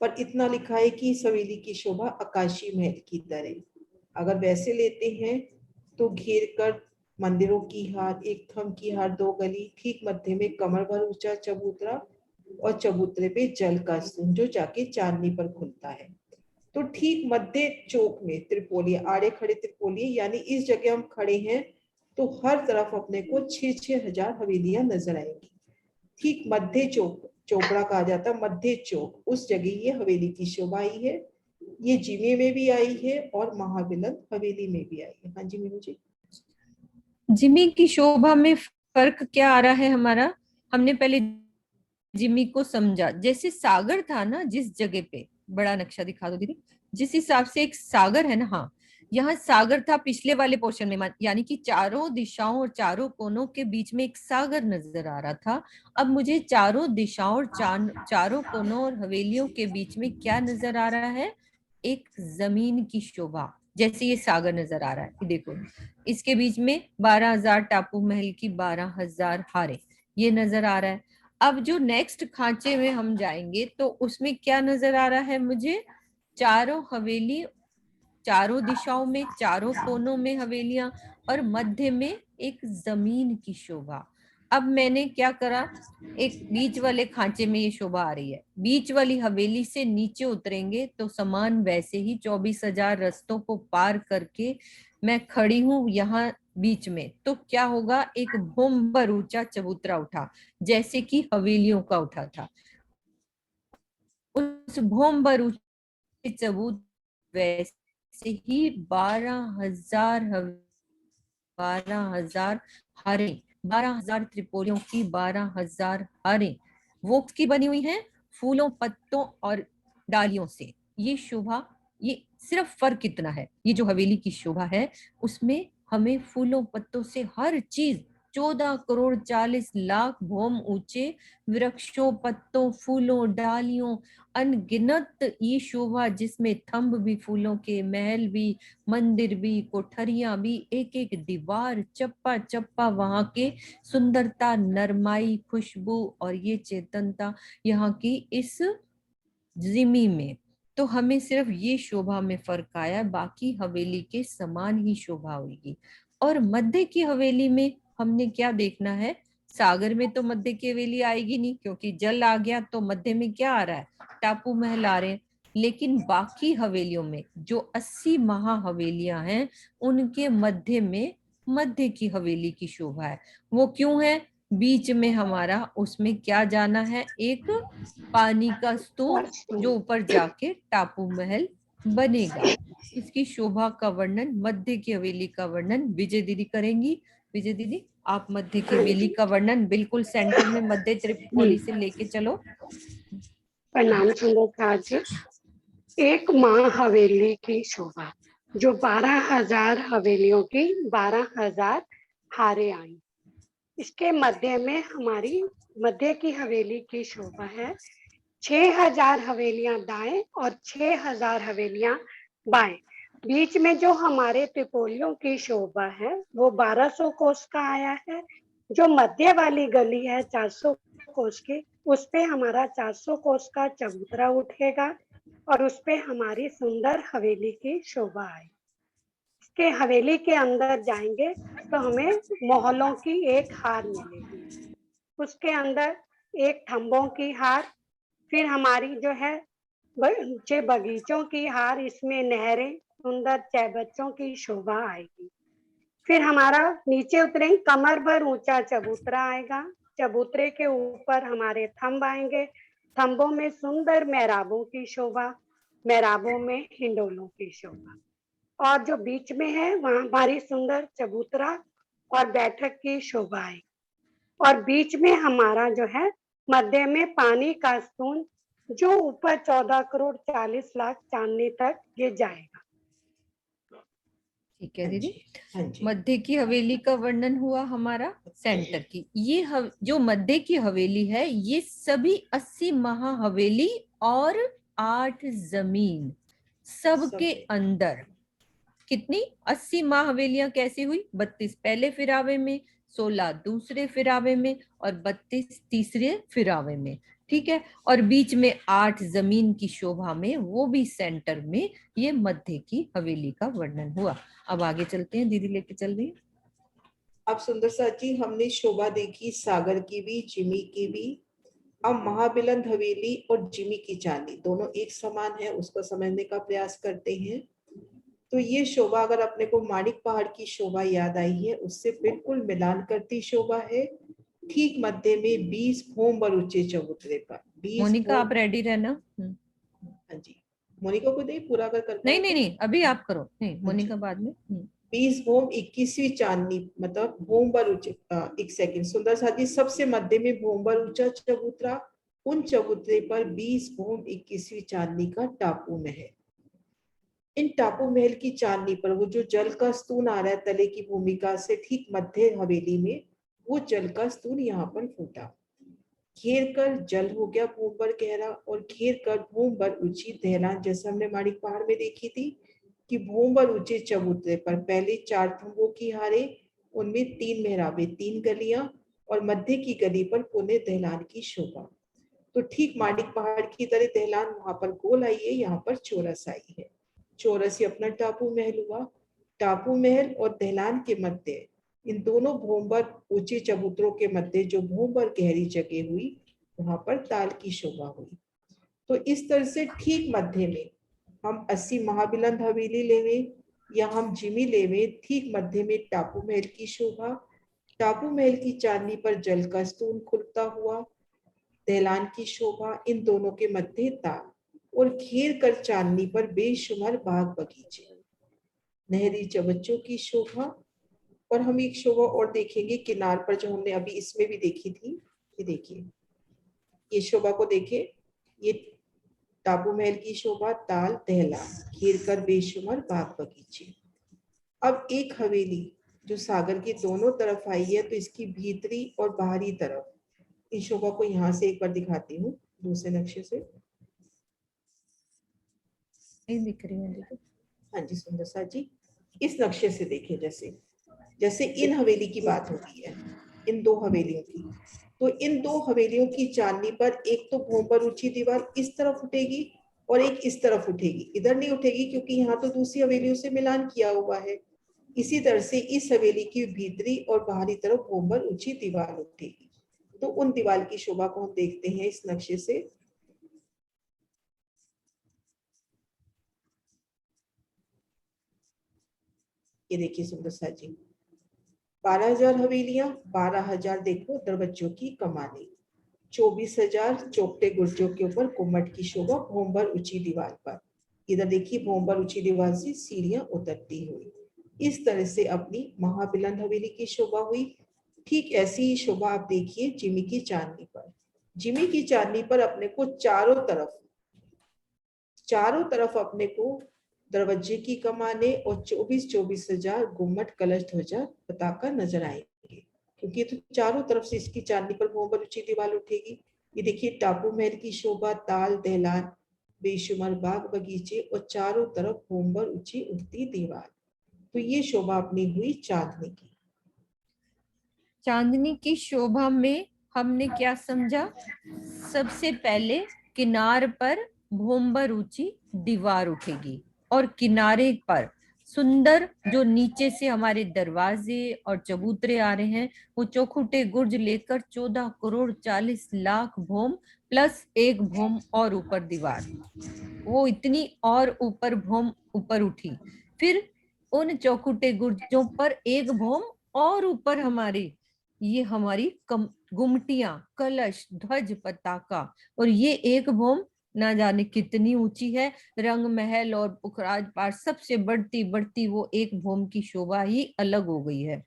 पर इतना लिखा है कि इस हवेली की शोभा आकाशी महल की तरह। अगर वैसे लेते हैं तो घेर कर मंदिरों की हार, एक थम की हार, 2 गली, ठीक मध्य में कमर भर ऊंचा चबूतरा और चबूतरे पे जल का स्तूप जो जाके चांदनी पर खुलता है। तो ठीक मध्य चौक में त्रिपोली, आड़े खड़े त्रिपोली, यानी इस जगह हम खड़े हैं तो हर तरफ अपने को 6,6 हजार हवेलियां नजर आएंगी। ठीक मध्य चौक, चौपड़ा कहा जाता है मध्य चौक, उस जगह ये हवेली की शोभा आई है। ये जिमे में भी आई है और महाबिलंद हवेली में भी आई है। हाँ जी मीनू जी। जिमी की शोभा में फर्क क्या आ रहा है हमारा? हमने पहले जिमी को समझा, जैसे सागर था ना जिस जगह पे, बड़ा नक्शा दिखा दो दीदी, जिस हिसाब से एक सागर है ना, हाँ यहाँ सागर था पिछले वाले पोर्शन में, यानी कि चारों दिशाओं और चारों कोनों के बीच में एक सागर नजर आ रहा था। अब मुझे चारों दिशाओं और चारों कोनों और हवेलियों के बीच में क्या नजर आ रहा है? एक जमीन की शोभा, जैसे ये सागर नजर आ रहा है, देखो इसके बीच में 12,000 टापू महल की 12,000 हारे, ये नजर आ रहा है। अब जो नेक्स्ट खांचे में हम जाएंगे तो उसमें क्या नजर आ रहा है मुझे? चारों हवेली, चारों दिशाओं में, चारों कोनों में हवेलियां और मध्य में एक जमीन की शोभा। अब मैंने क्या करा, एक बीच वाले खांचे में ये शोभा आ रही है, बीच वाली हवेली से नीचे उतरेंगे तो समान वैसे ही 24,000 रस्तों को पार करके मैं खड़ी हूं यहाँ बीच में, तो क्या होगा? एक भूमभर ऊंचा चबूतरा उठा, जैसे कि हवेलियों का उठा था। उस भूमभर ऊंचे चबूतरे वैसे ही 12,000 हारे, 12,000 त्रिपोलियों की 12,000 हारे, वो की बनी हुई है फूलों, पत्तों और डालियों से। ये शोभा, ये सिर्फ फर्क कितना है, ये जो हवेली की शोभा है उसमें हमें फूलों पत्तों से हर चीज, 14 करोड़ 40 लाख भौम ऊंचे वृक्षों, पत्तों, फूलों, डालियों, अनगिनत ये शोभा, जिसमें थंब भी फूलों के, महल भी, मंदिर भी, कोठरियां भी, एक एक दीवार, चप्पा चप्पा वहां के सुंदरता, नरमाई, खुशबू और ये चेतनता यहाँ की इस जिमी में। तो हमें सिर्फ ये शोभा में फर्क आया, बाकी हवेली के समान ही शोभा होगी। और मध्य की हवेली में हमने क्या देखना है? सागर में तो मध्य की हवेली आएगी नहीं, क्योंकि जल आ गया, तो मध्य में क्या आ रहा है? टापू महल आ रहे हैं। लेकिन बाकी हवेलियों में जो 80 महाहवेलियां हैं, उनके मध्य में मध्य की हवेली की शोभा है। वो क्यों है? बीच में हमारा उसमें क्या जाना है? एक पानी का स्तूप, जो ऊपर जाके टापू महल बनेगा। इसकी शोभा का वर्णन, मध्य की हवेली का वर्णन विजय दीदी करेंगी। विजय दीदी, आप मध्य की हवेली का वर्णन बिल्कुल सेंटर में मध्य त्रिपोली से लेके चलो। प्रणाम सुंदरता जी। एक माँ हवेली की शोभा, जो 12,000 हवेलियों की 12,000 हारे आई। इसके मध्य में हमारी मध्य की हवेली की शोभा है। 6,000 हवेलियां दाएं और 6,000 हवेलियां बाएं। बीच में जो हमारे त्रिपोलियों की शोभा है वो 1200 कोस का आया है। जो मध्य वाली गली है 400 कोस की, उस पे हमारा 400 कोस का चबूतरा उठेगा और उस पे हमारी सुंदर हवेली की शोभा आएगी। के हवेली के अंदर जाएंगे तो हमें मोहलों की एक हार मिलेगी। उसके अंदर एक खम्भों की हार, फिर हमारी जो है बगीचों की हार, इसमें नहरें, सुंदर चहबच्चों की शोभा आएगी। फिर हमारा नीचे उतरेंगे, कमर भर ऊंचा चबूतरा आएगा। चबूतरे के ऊपर हमारे थंब आएंगे। थंबों में सुंदर मेहराबों की शोभा, मेहराबों में हिंडोलों की शोभा, और जो बीच में है वहां हमारी सुंदर चबूतरा और बैठक की शोभा आएगी। और बीच में हमारा जो है मध्य में पानी का स्तून, जो ऊपर 14 करोड़ 40 लाख चांदनी तक ये जाएगा। ठीक है दीदी। हाँ जी। मध्य की हवेली का वर्णन हुआ हमारा सेंटर की। ये जो मध्य की हवेली है, ये सभी 80 महा हवेली और 8 जमीन सबके अंदर। कितनी 80 महा हवेलियां कैसी हुई? 32 पहले फिरावे में, 16 दूसरे फिरावे में और 32 तीसरे फिरावे में। ठीक है। और बीच में 8 जमीन की शोभा में, वो भी सेंटर में, ये मध्य की हवेली का वर्णन हुआ। अब आगे चलते हैं, दीदी लेके चल रही है। अब सुंदर साथ जी, हमने शोभा देखी सागर की भी, जिमी की भी। अब महाबिलंद हवेली और जिमी की चांदी दोनों एक समान है, उसको समझने का प्रयास करते हैं। तो ये शोभा, अगर अपने को माणिक पहाड़ की शोभा याद आई है, उससे बिल्कुल मिलान करती शोभा है। ठीक मध्य में 20 भूम बर ऊंचे चबूतरे पर 20 मोनिका आप रेडी रहना। हाँ जी, मोनिका को दे पूरा कर नहीं नहीं नहीं, अभी आप करो। नहीं, मोनिका बाद में। 20 भूम 21वीं चांदनी, मतलब भूम बर ऊंचे। एक सेकंड सुंदर साथी, सबसे मध्य में भूम बर ऊंचा चबूतरा, उन चबूतरे पर 20 भूम 21वीं चांदनी का टापू महल। इन टापू महल की चांदनी पर वो जो जल का स्तून आ रहा है तले की भूमिका से ठीक मध्य हवेली में, वो जल का स्तून यहाँ पर फूटा। घेर कर जल हो गया भूम पर गहरा, और घेर कर भूम पर ऊंची दहलान, जैसे हमने माणिक पहाड़ में देखी थी कि भूम पर ऊंचे चबूतरे पर पहले 4 थंबों की हारे, उनमें 3 मेहराबे, 3 गलियां, और मध्य की गली पर पुणे दहलान की शोभा। तो ठीक माणिक पहाड़ की तरह दहलान वहां पर गोल आई है, यहाँ पर चौरस आई है। चौरस ही अपना टापू महल हुआ। टापू महल और दहलान के मध्य, इन दोनों भूमबर ऊंचे चबूतरों के मध्य जो भूमबर गहरी जगह हुई, वहां पर ताल की शोभा हुई। तो इस तरह से ठीक मध्य में हम 80 महाबिलंद हवेली लेवे या हम जिमी लेवे, ठीक मध्य में टापू महल की शोभा। टापू महल की चांदनी पर जल का स्तून खुलता हुआ, दहलान की शोभा, इन दोनों के मध्य ताल, और घेर कर चांदनी पर बेशुमार बाग बगीचे, नहरी चबच्चों की शोभा। और हम एक शोभा और देखेंगे किनार पर, जो हमने अभी इसमें भी देखी थी। ये देखिए, ये शोभा को देखे, ये टापू महल की शोभा, ताल दहलान, घेर कर बेशुमार बाग बगीचे। अब एक हवेली जो सागर की दोनों तरफ आई है, तो इसकी भीतरी और बाहरी तरफ, इस शोभा को यहाँ से एक बार दिखाती हूँ दूसरे नक्शे से। दिख रही है। हाँ जी सुंदर सा जी, इस नक्शे से देखिए, जैसे इन हवेली की बात होती है, इन 2 हवेलियों की, तो इन 2 हवेलियों की चांदनी पर एक तो भूम पर ऊंची दीवार इस तरफ उठेगी और एक इस तरफ उठेगी। इधर नहीं उठेगी क्योंकि यहाँ तो दूसरी हवेलियों से मिलान किया हुआ है। इसी तरह से इस हवेली की भीतरी और बाहरी तरफ भूम पर ऊंची दीवार उठेगी। तो उन दीवार की शोभा को हम देखते हैं इस नक्शे से। ये देखिए सुंदर सा जी, 12,000 हवेलियां, 12,000 देखो दरवाजों की कमानी, 24,000 चौपटे गुर्जों के ऊपर गुम्मट की शोभा भोंबर ऊंची दीवार पर। इधर देखिए भोंबर ऊंची दीवार से सीढ़ियां उतरती हुई। इस तरह से अपनी महाबिलंद हवेली की शोभा हुई। ठीक ऐसी ही शोभा आप देखिए जिमी की चांदनी पर। जिमी की चांदनी पर अपने को चारों तरफ अपने को दरवाजे की कमाने और 24,000 गुम्मट कलश ध्वजा पताका नजर आएंगे, क्योंकि तो चारों तरफ से इसकी चांदनी पर भोंबर ऊंची दीवार उठेगी। ये देखिए टापू महल की शोभा, ताल दहलान, बेशुमार बाग बगीचे और चारों तरफ भोंबर ऊंची उठती दीवार। तो ये शोभा अपनी हुई चांदनी की। चांदनी की शोभा में हमने क्या समझा? सबसे पहले किनार पर भोंबर ऊंची दीवार उठेगी और किनारे पर सुंदर जो नीचे से हमारे दरवाजे और चबूतरे आ रहे हैं, वो चौखुटे गुर्ज लेकर 14,40,00,000 भोम प्लस एक भोम और ऊपर दीवार, वो इतनी और ऊपर भोम ऊपर उठी। फिर उन चौखुटे गुर्जों पर एक भोम और ऊपर हमारी, ये हमारी गुमटियां, कलश, ध्वज, पताका, और ये एक भोम ना जाने कितनी ऊंची है। रंग महल और पुखराज पार सबसे बढ़ती बढ़ती वो एक भोम की शोभा ही अलग हो गई है।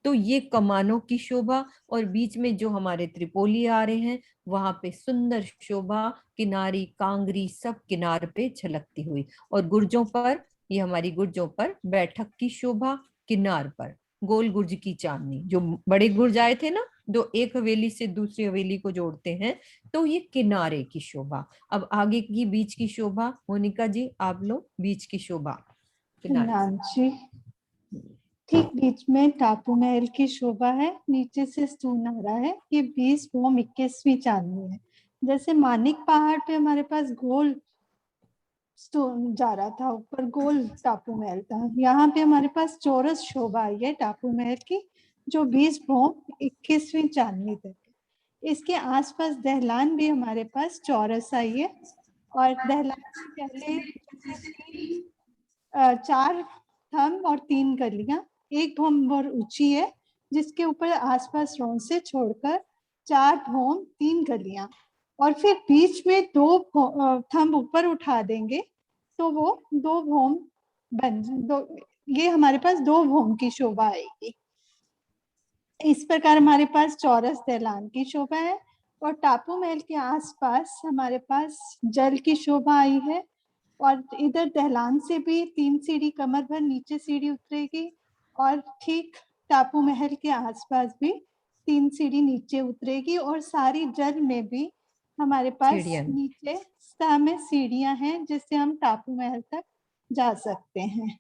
तो ये कमानों की शोभा, और बीच में जो हमारे त्रिपोली आ रहे हैं वहां पे सुंदर शोभा, किनारी कांगरी सब किनार पे झलकती हुई, और गुर्जों पर, ये हमारी गुर्जों पर बैठक की शोभा, किनार पर गोल गुर्ज की चांदनी, जो बड़े गुर्ज आए थे ना, जो एक हवेली से दूसरी हवेली को जोड़ते हैं, तो ये किनारे की शोभा। अब आगे की बीच की शोभा, मोनिका जी आप लो बीच की शोभा किनारे। नाम जी, ठीक बीच में टापू महल की शोभा है, नीचे से स्तून आ रहा है, ये 20 भोम 21वीं चांदनी है। जैसे मानिक पहाड़ पे हमारे पास गोल स्टोन जा रहा था, ऊपर गोल टापू महल था, यहाँ पे हमारे पास चौरस शोभा आई है टापू महल की, जो 20 भोम 21वीं चांदनी तक है। इसके आसपास दहलान भी हमारे पास चौरस आई है, और दहलान से पहले 4 थंब और 3 गलियां, एक भोम और ऊंची है, जिसके ऊपर आसपास रोन से छोड़कर 4 भोम 3 गलियां, और फिर बीच में 2 थंब ऊपर उठा देंगे तो वो 2 भोम ये हमारे पास 2 भोम की शोभा आएगी। इस प्रकार हमारे पास चौरस दहलान की शोभा है, और टापू महल के आसपास हमारे पास जल की शोभा आई है, और इधर दहलान से भी 3 सीढ़ी कमर भर नीचे सीढ़ी उतरेगी, और ठीक टापू महल के आसपास भी 3 सीढ़ी नीचे उतरेगी, और सारी जल में भी हमारे पास सीढ़ियां। नीचे सतह में सीढ़ियां हैं, जिससे हम टापू महल तक जा सकते हैं।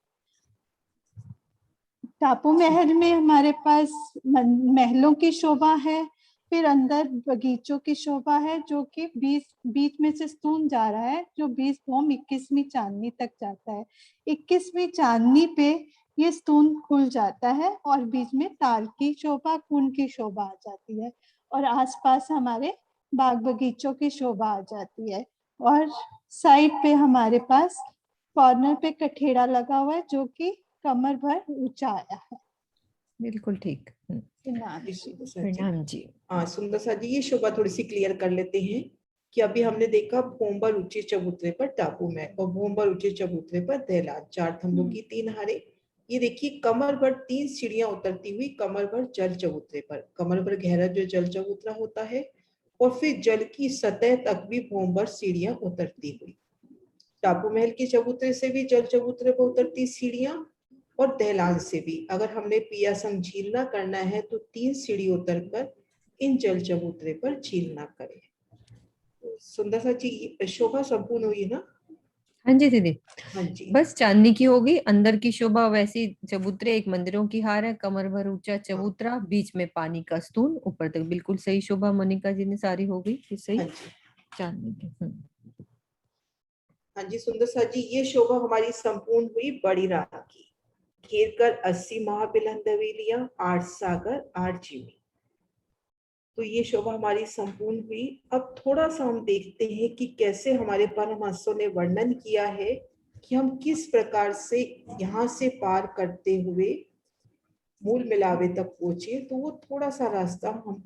टापू महल में हमारे पास महलों की शोभा है, फिर अंदर बगीचों की शोभा है, जो कि बीच में से स्तून जा रहा है, जो 20 भोम 21वीं चांदनी तक जाता है। 21वीं चांदनी पे ये स्तून खुल जाता है, और बीच में ताल की शोभा, कुंड की शोभा आ जाती है, और आसपास हमारे बाग बगीचों की शोभा आ जाती है। और साइड पे हमारे पास कॉर्नर पे कठेड़ा लगा हुआ है, जो कि कमर भर ऊंचा आया है। बिल्कुल ठीक। जी, सुंदर सा जी। प्रणाम जी। हाँ सुंदर सा जी, ये शोभा थोड़ी सी क्लियर कर लेते हैं कि अभी हमने देखा भोंबर ऊंचे चबूतरे पर टापू महल और भोंबर ऊंचे चबूतरे पर दहलान, 4 थंबों की 3 हारे। ये देखिए कमर भर 3 सीढ़ियां उतरती हुई कमर भर जल चबूतरे पर, कमर भर गहरा जो जल चबूतरा होता है, और फिर जल की सतह तक भी भोंबर सीढ़ियां उतरती हुई। टापू महल के चबूतरे से भी जल चबूतरे पर उतरती सीढ़ियां, और दहलान से भी अगर हमने पियासम झीलना करना है तो 3 सीढ़ी उतरकर इन जल चबूतरे पर झीलना करें। तो सुंदर सा जी शोभा संपूर्ण हुई ना? हाँ जी दीदी, हाँ जी। बस चांदनी की होगी, अंदर की शोभा वैसी चबूतरे एक मंदिरों की हार है, कमर भर ऊंचा चबूतरा, बीच में पानी का स्तून, ऊपर तक बिल्कुल सही शोभा मोनिका जी ने सारी हो गई सही हाँ जी। चांदनी की। हाँ जी सुंदर सा जी, ये शोभा हमारी संपूर्ण हुई बड़ी रात की। घेर कर 80 महाबिलंद हवेलियां, 8 सागर 8 जीवी। तो ये शोभा हमारी संपूर्ण हुई। अब थोड़ा सा हम देखते हैं कि कैसे हमारे परमहंसों ने वर्णन किया है कि हम किस प्रकार से यहाँ से पार करते हुए मूल मिलावे तक पहुंचे। तो वो थोड़ा सा रास्ता हम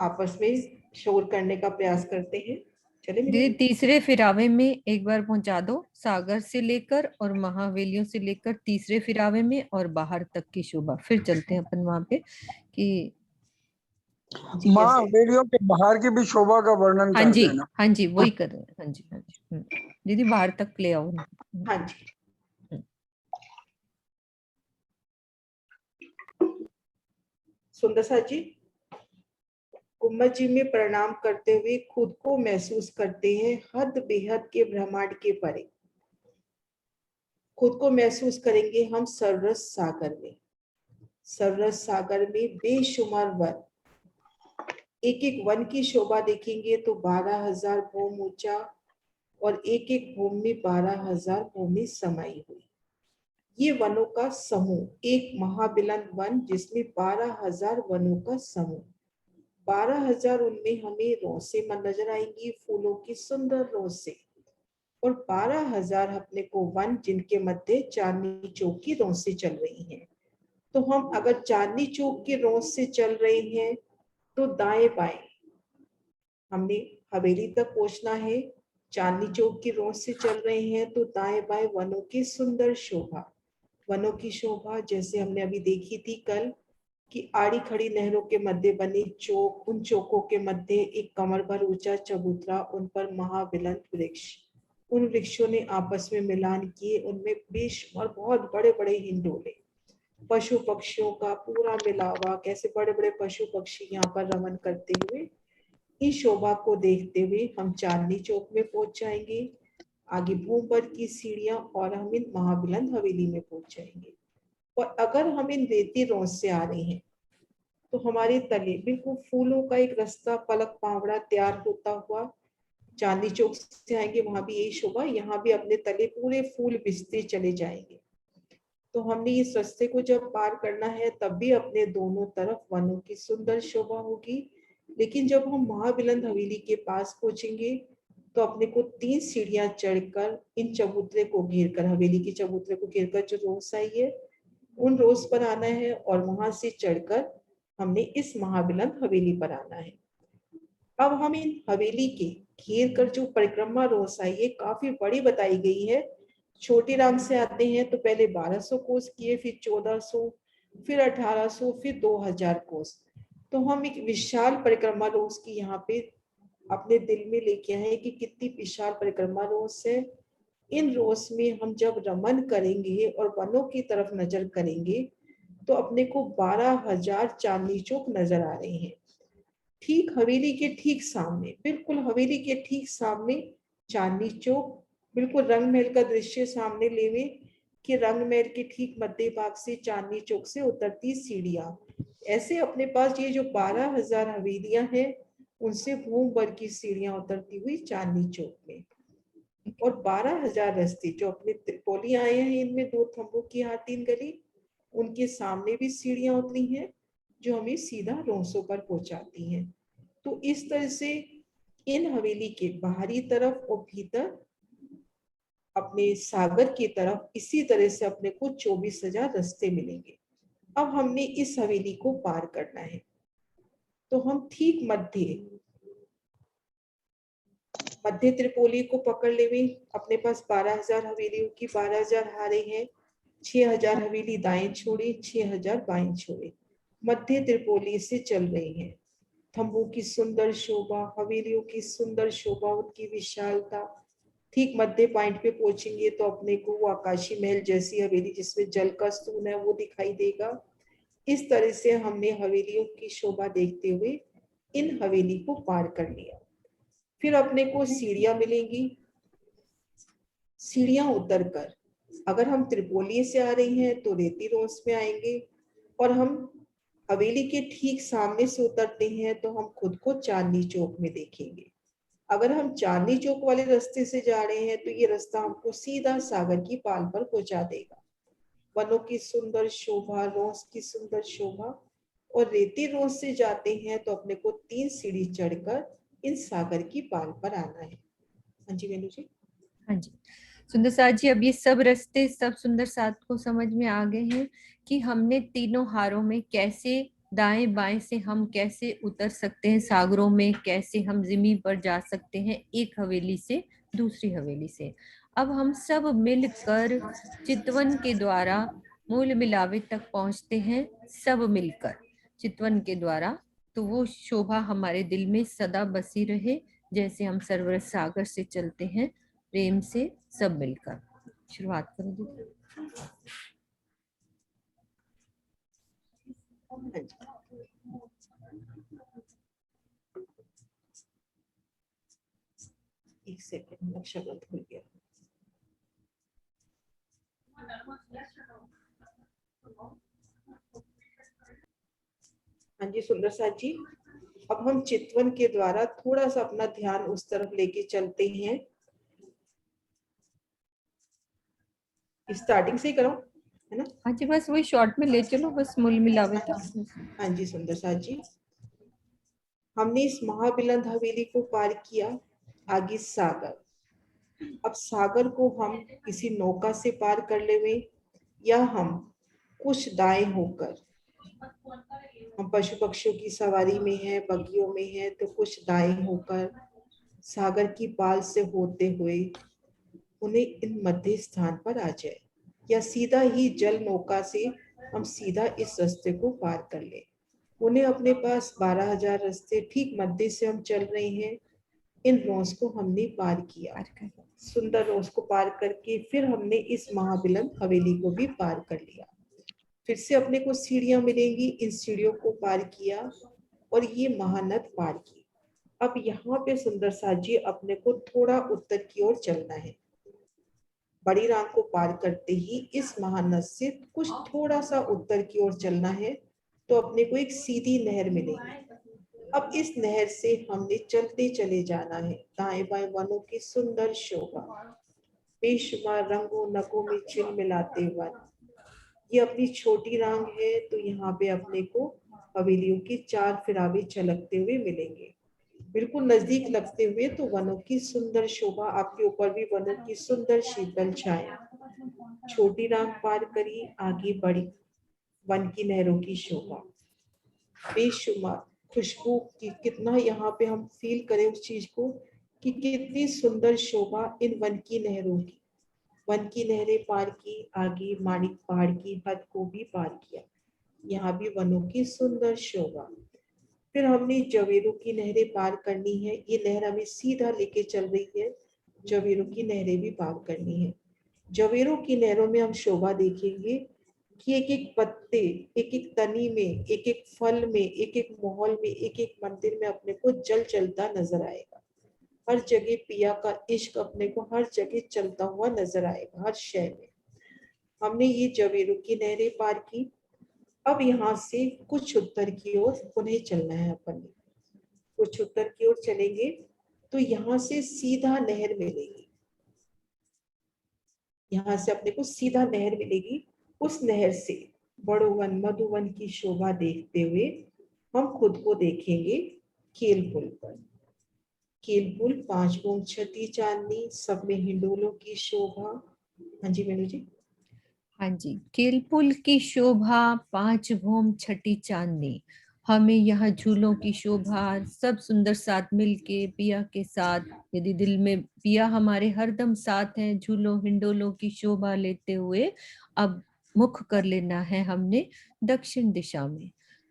आपस में शोर करने का प्रयास करते हैं। चले मेरे दीदी तीसरे फिरावे में एक बार पहुंचा दो, सागर से लेकर और महावेलियों से लेकर तीसरे फिरावे में और बाहर तक की शोभा, फिर चलते हैं अपन वहां पे कि माँ हवेलियों के बाहर की भी शोभा का वर्णन हाँ कर जी देना। हाँ जी वही कर रहे हैं। हाँ जी हाँ जी दीदी बाहर तक ले आओ। हाँ जी। सुंदर सा जी, गुम्बद जी में प्रणाम करते हुए खुद को महसूस करते हैं हद बेहद के ब्रह्मांड के परे। खुद को महसूस करेंगे हम सररस सागर में। सररस सागर में बेशुमार वन, एक एक वन की शोभा देखेंगे तो 12,000 भूम ऊंचा, और एक एक भूम में 12,000 भूमि समाई हुई। ये वनों का समूह, एक महाबिलन वन जिसमें 12,000 वनों का समूह। 12,000 उनमें हमें रोसे नजर आएंगी, फूलों की सुंदर रोसे, और 12,000 अपने को वन जिनके मध्य चांदनी चौक की रोसे चल रही हैं। तो हम अगर चांदनी चौक की रोस से चल रहे हैं तो दाएं बाएं हमने हवेली तक पहुंचना है। चांदनी चौक की रोस से चल रहे हैं तो दाएं बाएं वनों की सुंदर शोभा, वनों की शोभा जैसे हमने अभी देखी थी कल कि आड़ी खड़ी नहरों के मध्य बने चौक, उन चौकों के मध्य एक कमर भर ऊंचा चबूतरा, उन पर महाबिलंद वृक्ष, उन वृक्षों ने आपस में मिलान किए, उनमें बेशुमार बहुत बड़े बड़े हिंडोले, पशु पक्षियों का पूरा मिलावा, कैसे बड़े बड़े पशु पक्षी यहाँ पर रमन करते हुए, इस शोभा को देखते हुए हम चांदनी चौक में पहुंच जाएंगे। आगे भूमवर की सीढ़ियां और हम इन महाबिलंद हवेली में पहुंच जाएंगे। और अगर हम इन रेती रोस से आ रहे हैं तो हमारे तले बिल्कुल फूलों का एक रास्ता पलक पावड़ा तैयार होता हुआ चांदनी चौक से आएंगे, वहां भी यही शोभा, यहाँ भी अपने तले पूरे फूल बिछते चले जाएंगे। तो हमने इस रास्ते को जब पार करना है तब भी अपने दोनों तरफ वनों की सुंदर शोभा होगी। लेकिन जब हम महाबिलंद हवेली के पास पहुंचेंगे तो अपने को 3 सीढ़ियां चढ़कर इन चबूतरे को घेरकर, हवेली के चबूतरे को घेरकर जो रोस आई है उन रोस पर आना है, और वहां से चढ़कर हमने इस महाबिलंद हवेली पर आना है। अब हम इन हवेली के घेर कर जो परिक्रमा रोस आई है काफी बड़ी बताई गई है। छोटी रांग से आते हैं तो पहले 1200 कोस किए, फिर 1400, फिर 1800, फिर 2000 कोस। तो हम एक विशाल परिक्रमा रोस की यहाँ पे अपने दिल में लेके आए कि कितनी विशाल परिक्रमा रोस है। इन रोस में हम जब रमन करेंगे और वनों की तरफ नजर करेंगे तो अपने को 12,000 चांदनी चौक नजर आ रहे हैं। ठीक हवेली के ठीक सामने, बिल्कुल हवेली के ठीक सामने चांदनी चौक, बिल्कुल रंग महल का दृश्य सामने लेवे कि रंग महल के ठीक मध्य भाग से चांदनी चौक से उतरती सीढ़ियां, ऐसे अपने पास ये जो 12,000 हवेलियां हैं उनसे भूमवर की सीढ़ियां उतरती हुई चांदनी चौक में, और 12,000 रास्ते जो अपने त्रिपोली आए हैं इनमें 2 थंबों की 3 गली, उनके सामने भी सीढ़ियां उतरी हैं जो हमें सीधा रोसों पर पहुंचाती हैं। तो इस तरह से इन हवेली के बाहरी तरफ और भीतर अपने सागर की तरफ इसी तरह से अपने को 24,000 रास्ते मिलेंगे। अब हमने इस हवेली को पार करना है तो हम ठीक मध्य त्रिपोली को पकड़ लेवे। अपने पास 12,000 हवेलियों की 12,000 हारे हैं, 6,000 हवेली दाएं छोड़े, 6,000 बाएं छोड़े, मध्य त्रिपोली से चल रही हैं। थंबों की सुंदर शोभा, हवेलियों की सुंदर शोभा, उनकी विशालता, ठीक मध्य पॉइंट पे पहुंचेंगे तो अपने को वो आकाशी महल जैसी हवेली जिसमें जल का स्तून है वो दिखाई देगा। इस तरह से हमने हवेलियों की शोभा देखते हुए इन हवेली को पार कर लिया। फिर अपने को सीढ़ियां मिलेंगी। सीढ़ियां उतरकर अगर हम त्रिपोली से आ रहे हैं तो रेती रोस में आएंगे, और हम हवेली के ठीक सामने से उतरते हैं तो हम खुद को चांदनी चौक में देखेंगे। अगर हम चांदनी चौक वाले रास्ते से जा रहे हैं तो ये रास्ता हमको सीधा सागर की पाल पर पहुंचा देगा। वनों की सुंदर शोभा, रोस की सुंदर शोभा, और रेती रोस से जाते हैं तो अपने को 3 सीढ़ी चढ़कर इन सागर की पाल पर आना है। हाँ जी वेणु जी। हाँ जी सुंदर साथ जी, अब ये सब रास्ते सब सुंदर साथ को समझ में आ गए हैं कि हमने तीनों हारों में कैसे दाएं बाएं से हम कैसे उतर सकते हैं सागरों में, कैसे हम जमीन पर जा सकते हैं एक हवेली से दूसरी हवेली से। अब हम सब मिलकर चितवन के द्वारा मूल मिलावे तक पहुंचते हैं, सब मिलकर चितवन के द्वारा। तो वो शोभा हमारे दिल में सदा बसी रहे, जैसे हम सरवर सागर से चलते हैं प्रेम से सब मिलकर। शुरुआत करो दीदी। एक सेकंड, नक्शा बंद हो गया। हाँ जी सुंदर साथ जी, अब हम चितवन के द्वारा थोड़ा सा अपना ध्यान उस तरफ लेके चलते हैं। स्टार्टिंग से ही करो। है ना। हाँ जी, बस वही शॉर्ट में ले चलो, बस मूल मिलावे तक। हाँ जी सुंदर साथ जी। हमने इस महाबिलंद हवेली को पार किया, आगे सागर। अब सागर को हम किसी नौका से पार कर लेवे, या हम कुछ दाएं होकर, हम पशु पक्षियों की सवारी में है, बगियों में है, तो कुछ दाएं होकर सागर की पाल से होते हुए उन्हें इन मध्य स्थान पर आ जाए, या सीधा ही जल नौका से हम सीधा इस रास्ते को पार कर ले। उन्हें अपने पास 12,000 रास्ते ठीक मध्य से हम चल रहे हैं। इन रोज को हमने पार किया, सुंदर रोज को पार करके फिर हमने इस महाबिलंद हवेली को भी पार कर लिया। फिर से अपने को सीढ़ियां मिलेंगी, इन सीढ़ियों को पार किया और ये महानद पार की। अब यहाँ पे सुंदर साथ जी अपने को थोड़ा उत्तर की ओर चलना है। बड़ी राम को पार करते ही इस महानद से कुछ थोड़ा सा उत्तर की ओर चलना है, तो अपने को एक सीधी नहर मिलेगी। अब इस नहर से हमने चलते चले जाना है। दाएं बाएं वनों की सुंदर शोभा, बेशुमार रंगों नगों में झिलमिलाते वन। ये अपनी छोटी रांग है, तो यहाँ पे अपने को हवेलियों की चार फिरावे झलकते हुए मिलेंगे। बिल्कुल नजदीक लगते हुए तो वनों की सुंदर शोभा, आपके ऊपर भी वनों की सुंदर शीतल छाया। छोटी रांग पार करी, आगे बढ़ी, वन की नहरों की शोभा, बेशुमार खुशबू की, कितना यहाँ पे हम फील करें उस चीज को कि कितनी सुंदर शोभा इन वन की नहरों की। वन की नहरें पार की, आगे माणिक पहाड़ की हद को भी पार किया, यहाँ भी वनों की सुंदर शोभा। फिर हमने जवेरों की नहरें पार करनी है। ये नहर हमें सीधा लेके चल रही है, जवेरों की नहरें भी पार करनी है। जवेरों की नहरों में हम शोभा देखेंगे कि एक एक पत्ते, एक एक तनी में, एक एक फल में, एक एक महल में, एक एक मंदिर में अपने को जल चलता नजर आएगा। हर जगह पिया का इश्क अपने को हर जगह चलता हुआ नजर आएगा, हर शहर में। हमने ये जवेरों की नहरें पार की। अब यहाँ से कुछ उत्तर की ओर पुनः चलना है अपन ने। कुछ उत्तर की ओर चलेंगे तो यहाँ से सीधा नहर मिलेगी। यहाँ से अपने को सीधा नहर मिलेगी। उस नहर से बड़ोवन मधुवन की शोभा देखते हुए हम खुद को देखेंगे केल पुल पर। केल पुल 5 बूंद छठी चांदनी, सब में हिंडोलों की शोभा। हाँ जी मेनू जी। हाँ जी, केलपुल की शोभा 5 भौम छठी चांदनी। हमें यहाँ झूलों की शोभा, सब सुंदर साथ मिलके पिया के साथ, यदि दिल में पिया हमारे हरदम साथ हैं, झूलों हिंडोलों की शोभा लेते हुए अब मुख कर लेना है हमने दक्षिण दिशा में।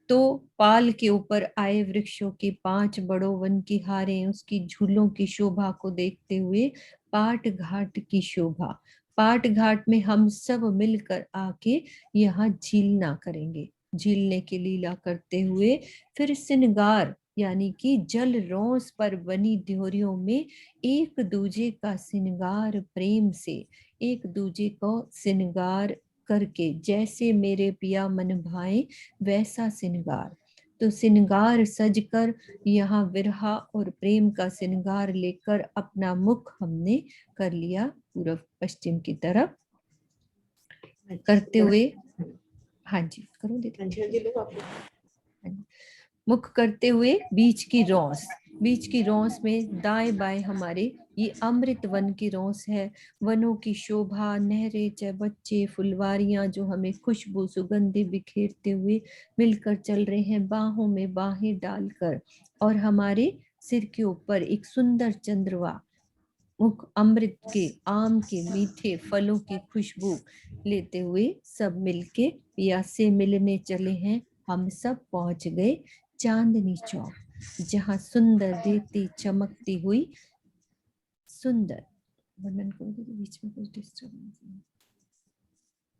तो पाल के ऊपर आए वृक्षों के 5 बड़ों वन की हारें, उसकी झूलों की शोभा को देखते हुए पाट घाट की शोभा। पाट घाट में हम सब मिलकर आके यहाँ झीलना करेंगे। झीलने की लीला करते हुए फिर सिनगार यानी कि जल रोंस पर बनी ड्योरियों में एक दूजे का सिनगार प्रेम से, एक दूजे को सिनगार करके, जैसे मेरे पिया मन भाए वैसा सिनगार। तो सिनगार सजकर यहाँ विरहा और प्रेम का सिनगार लेकर अपना मुख हमने कर लिया पूर्व पश्चिम की तरफ करते हुए। हाँ जी करो दीदी। हाँ जी लो आप। मुख करते हुए बीच की रौस में दाएं बाएं हमारे ये अमृत वन की रौस है। वनों की शोभा, नहरें, चबच्चे, फुलवारियां जो हमें खुशबू सुगंधि बिखेरते हुए मिलकर चल रहे हैं, बाहों में बाहें डालकर। और हमारे सिर के ऊपर एक सुंदर चंद्रवा, मुख अमृत के, आम के मीठे फलों की खुशबू लेते हुए सब मिलके पिया से मिलने चले हैं। हम सब पहुंच गए चांदनी चौक, जहां सुंदर देती चमकती हुई सुंदर, वर्णन करोगे तो बीच में कुछ डिस्टर्ब।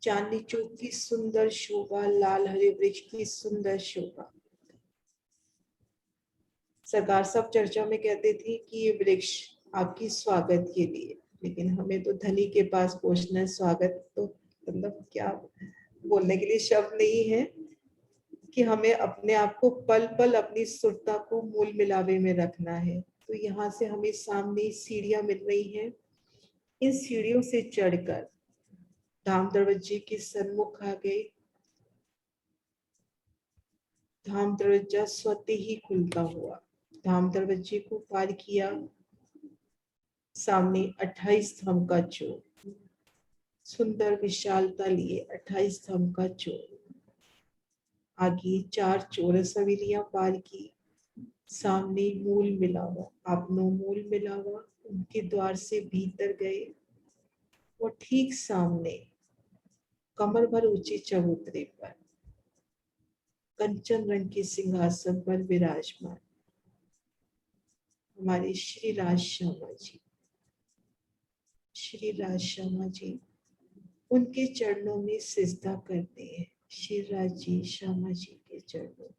चांदनी चौक की सुंदर शोभा, लाल हरे वृक्ष की सुंदर शोभा। सरकार सब चर्चा में कहते थे कि ये वृक्ष आपकी स्वागत के लिए, लेकिन हमें तो धनी के पास पहुंचना, स्वागत तो मतलब क्या बोलने के लिए शब्द नहीं है कि हमें अपने आप को पल पल अपनी सुरता को मूल मिलावे में रखना है। तो यहाँ से हमें सामने सीढ़ियां मिल रही हैं। इन सीढ़ियों से चढ़कर धाम दरवाजे के सन्मुख आ गए। धाम दरवाजा स्वतः ही खुलता हुआ धाम दरवाजे को पार किया। सामने 28 स्तंभ का चोर, सुंदर विशालता लिए 28 स्तंभ का चोर। आगे 4 चौरस हवेलियां पार की। सामने मूल मिला हुआ, आपनो मूल मिला हुआ, उनके द्वार से भीतर गए और ठीक सामने कमर भर ऊंचे चबूतरे पर कंचन रंग के सिंहासन पर विराजमान हमारे श्री राज श्यामा जी। श्री राज श्यामा जी उनके चरणों में सिजदा करते हैं। श्री राज जी श्यामा जी के चरणों में।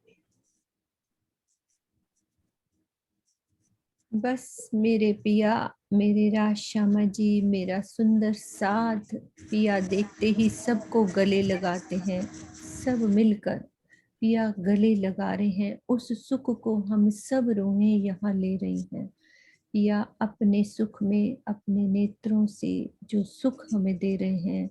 बस मेरे पिया, मेरे राज श्यामा जी, मेरा सुंदर साथ पिया देखते ही सबको गले लगाते हैं। सब मिलकर पिया गले लगा रहे हैं। उस सुख को हम सब रूहें यहाँ ले रही हैं। पिया अपने सुख में, अपने नेत्रों से जो सुख हमें दे रहे हैं,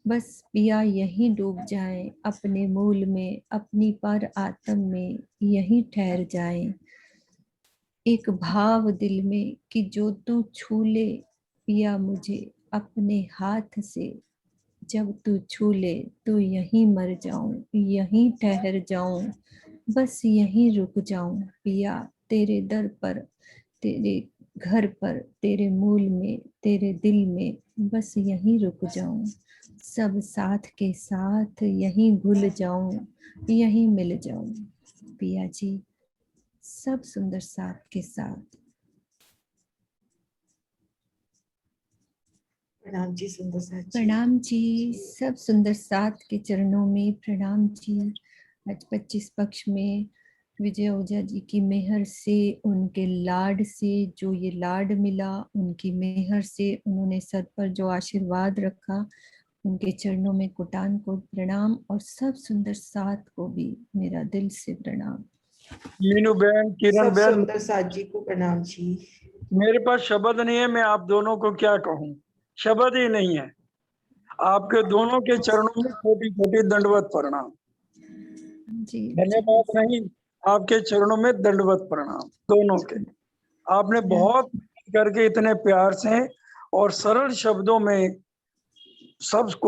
बस पिया यहीं डूब जाएं, अपने मूल में, अपनी पर आत्म में यहीं ठहर जाएं। एक भाव दिल में कि जो तू छू ले पिया मुझे अपने हाथ से, जब तू छू ले तो यहीं मर जाऊं, यहीं ठहर जाऊं, बस यहीं रुक जाऊं। पिया तेरे दर पर, तेरे घर पर, तेरे मूल में, तेरे दिल में, बस यहीं रुक जाऊं। सब साथ के साथ यहीं भूल जाऊं, यहीं मिल जाऊं। पिया जी सब सुंदर साथ के साथ। प्रणाम जी सुंदर साथ जी। प्रणाम जी, सब सुंदर साथ के चरणों में प्रणाम जी। आज 25 पक्ष में विजय ओझा जी की मेहर से, उनके लाड से, जो ये लाड मिला, उनकी मेहर से, उन्होंने सर पर जो आशीर्वाद रखा, उनके चरणों में कोटान को प्रणाम, और सब सुंदर साथ को भी मेरा दिल से प्रणाम। मीनू बहन, किरण सब बहन, सुंदर साथ जी को प्रणाम जी। मेरे पास शब्द नहीं है, मैं आप दोनों को क्या कहूँ, शब्द ही नहीं है। आपके दोनों के चरणों में छोटी छोटी दंडवत प्रणाम। जी धन्यवाद नहीं, आपके चरणों में दंडवत प्रणाम दोनों के। आपने बहुत मेहनत करके इतने प्यार से और सरल शब्दों में सबको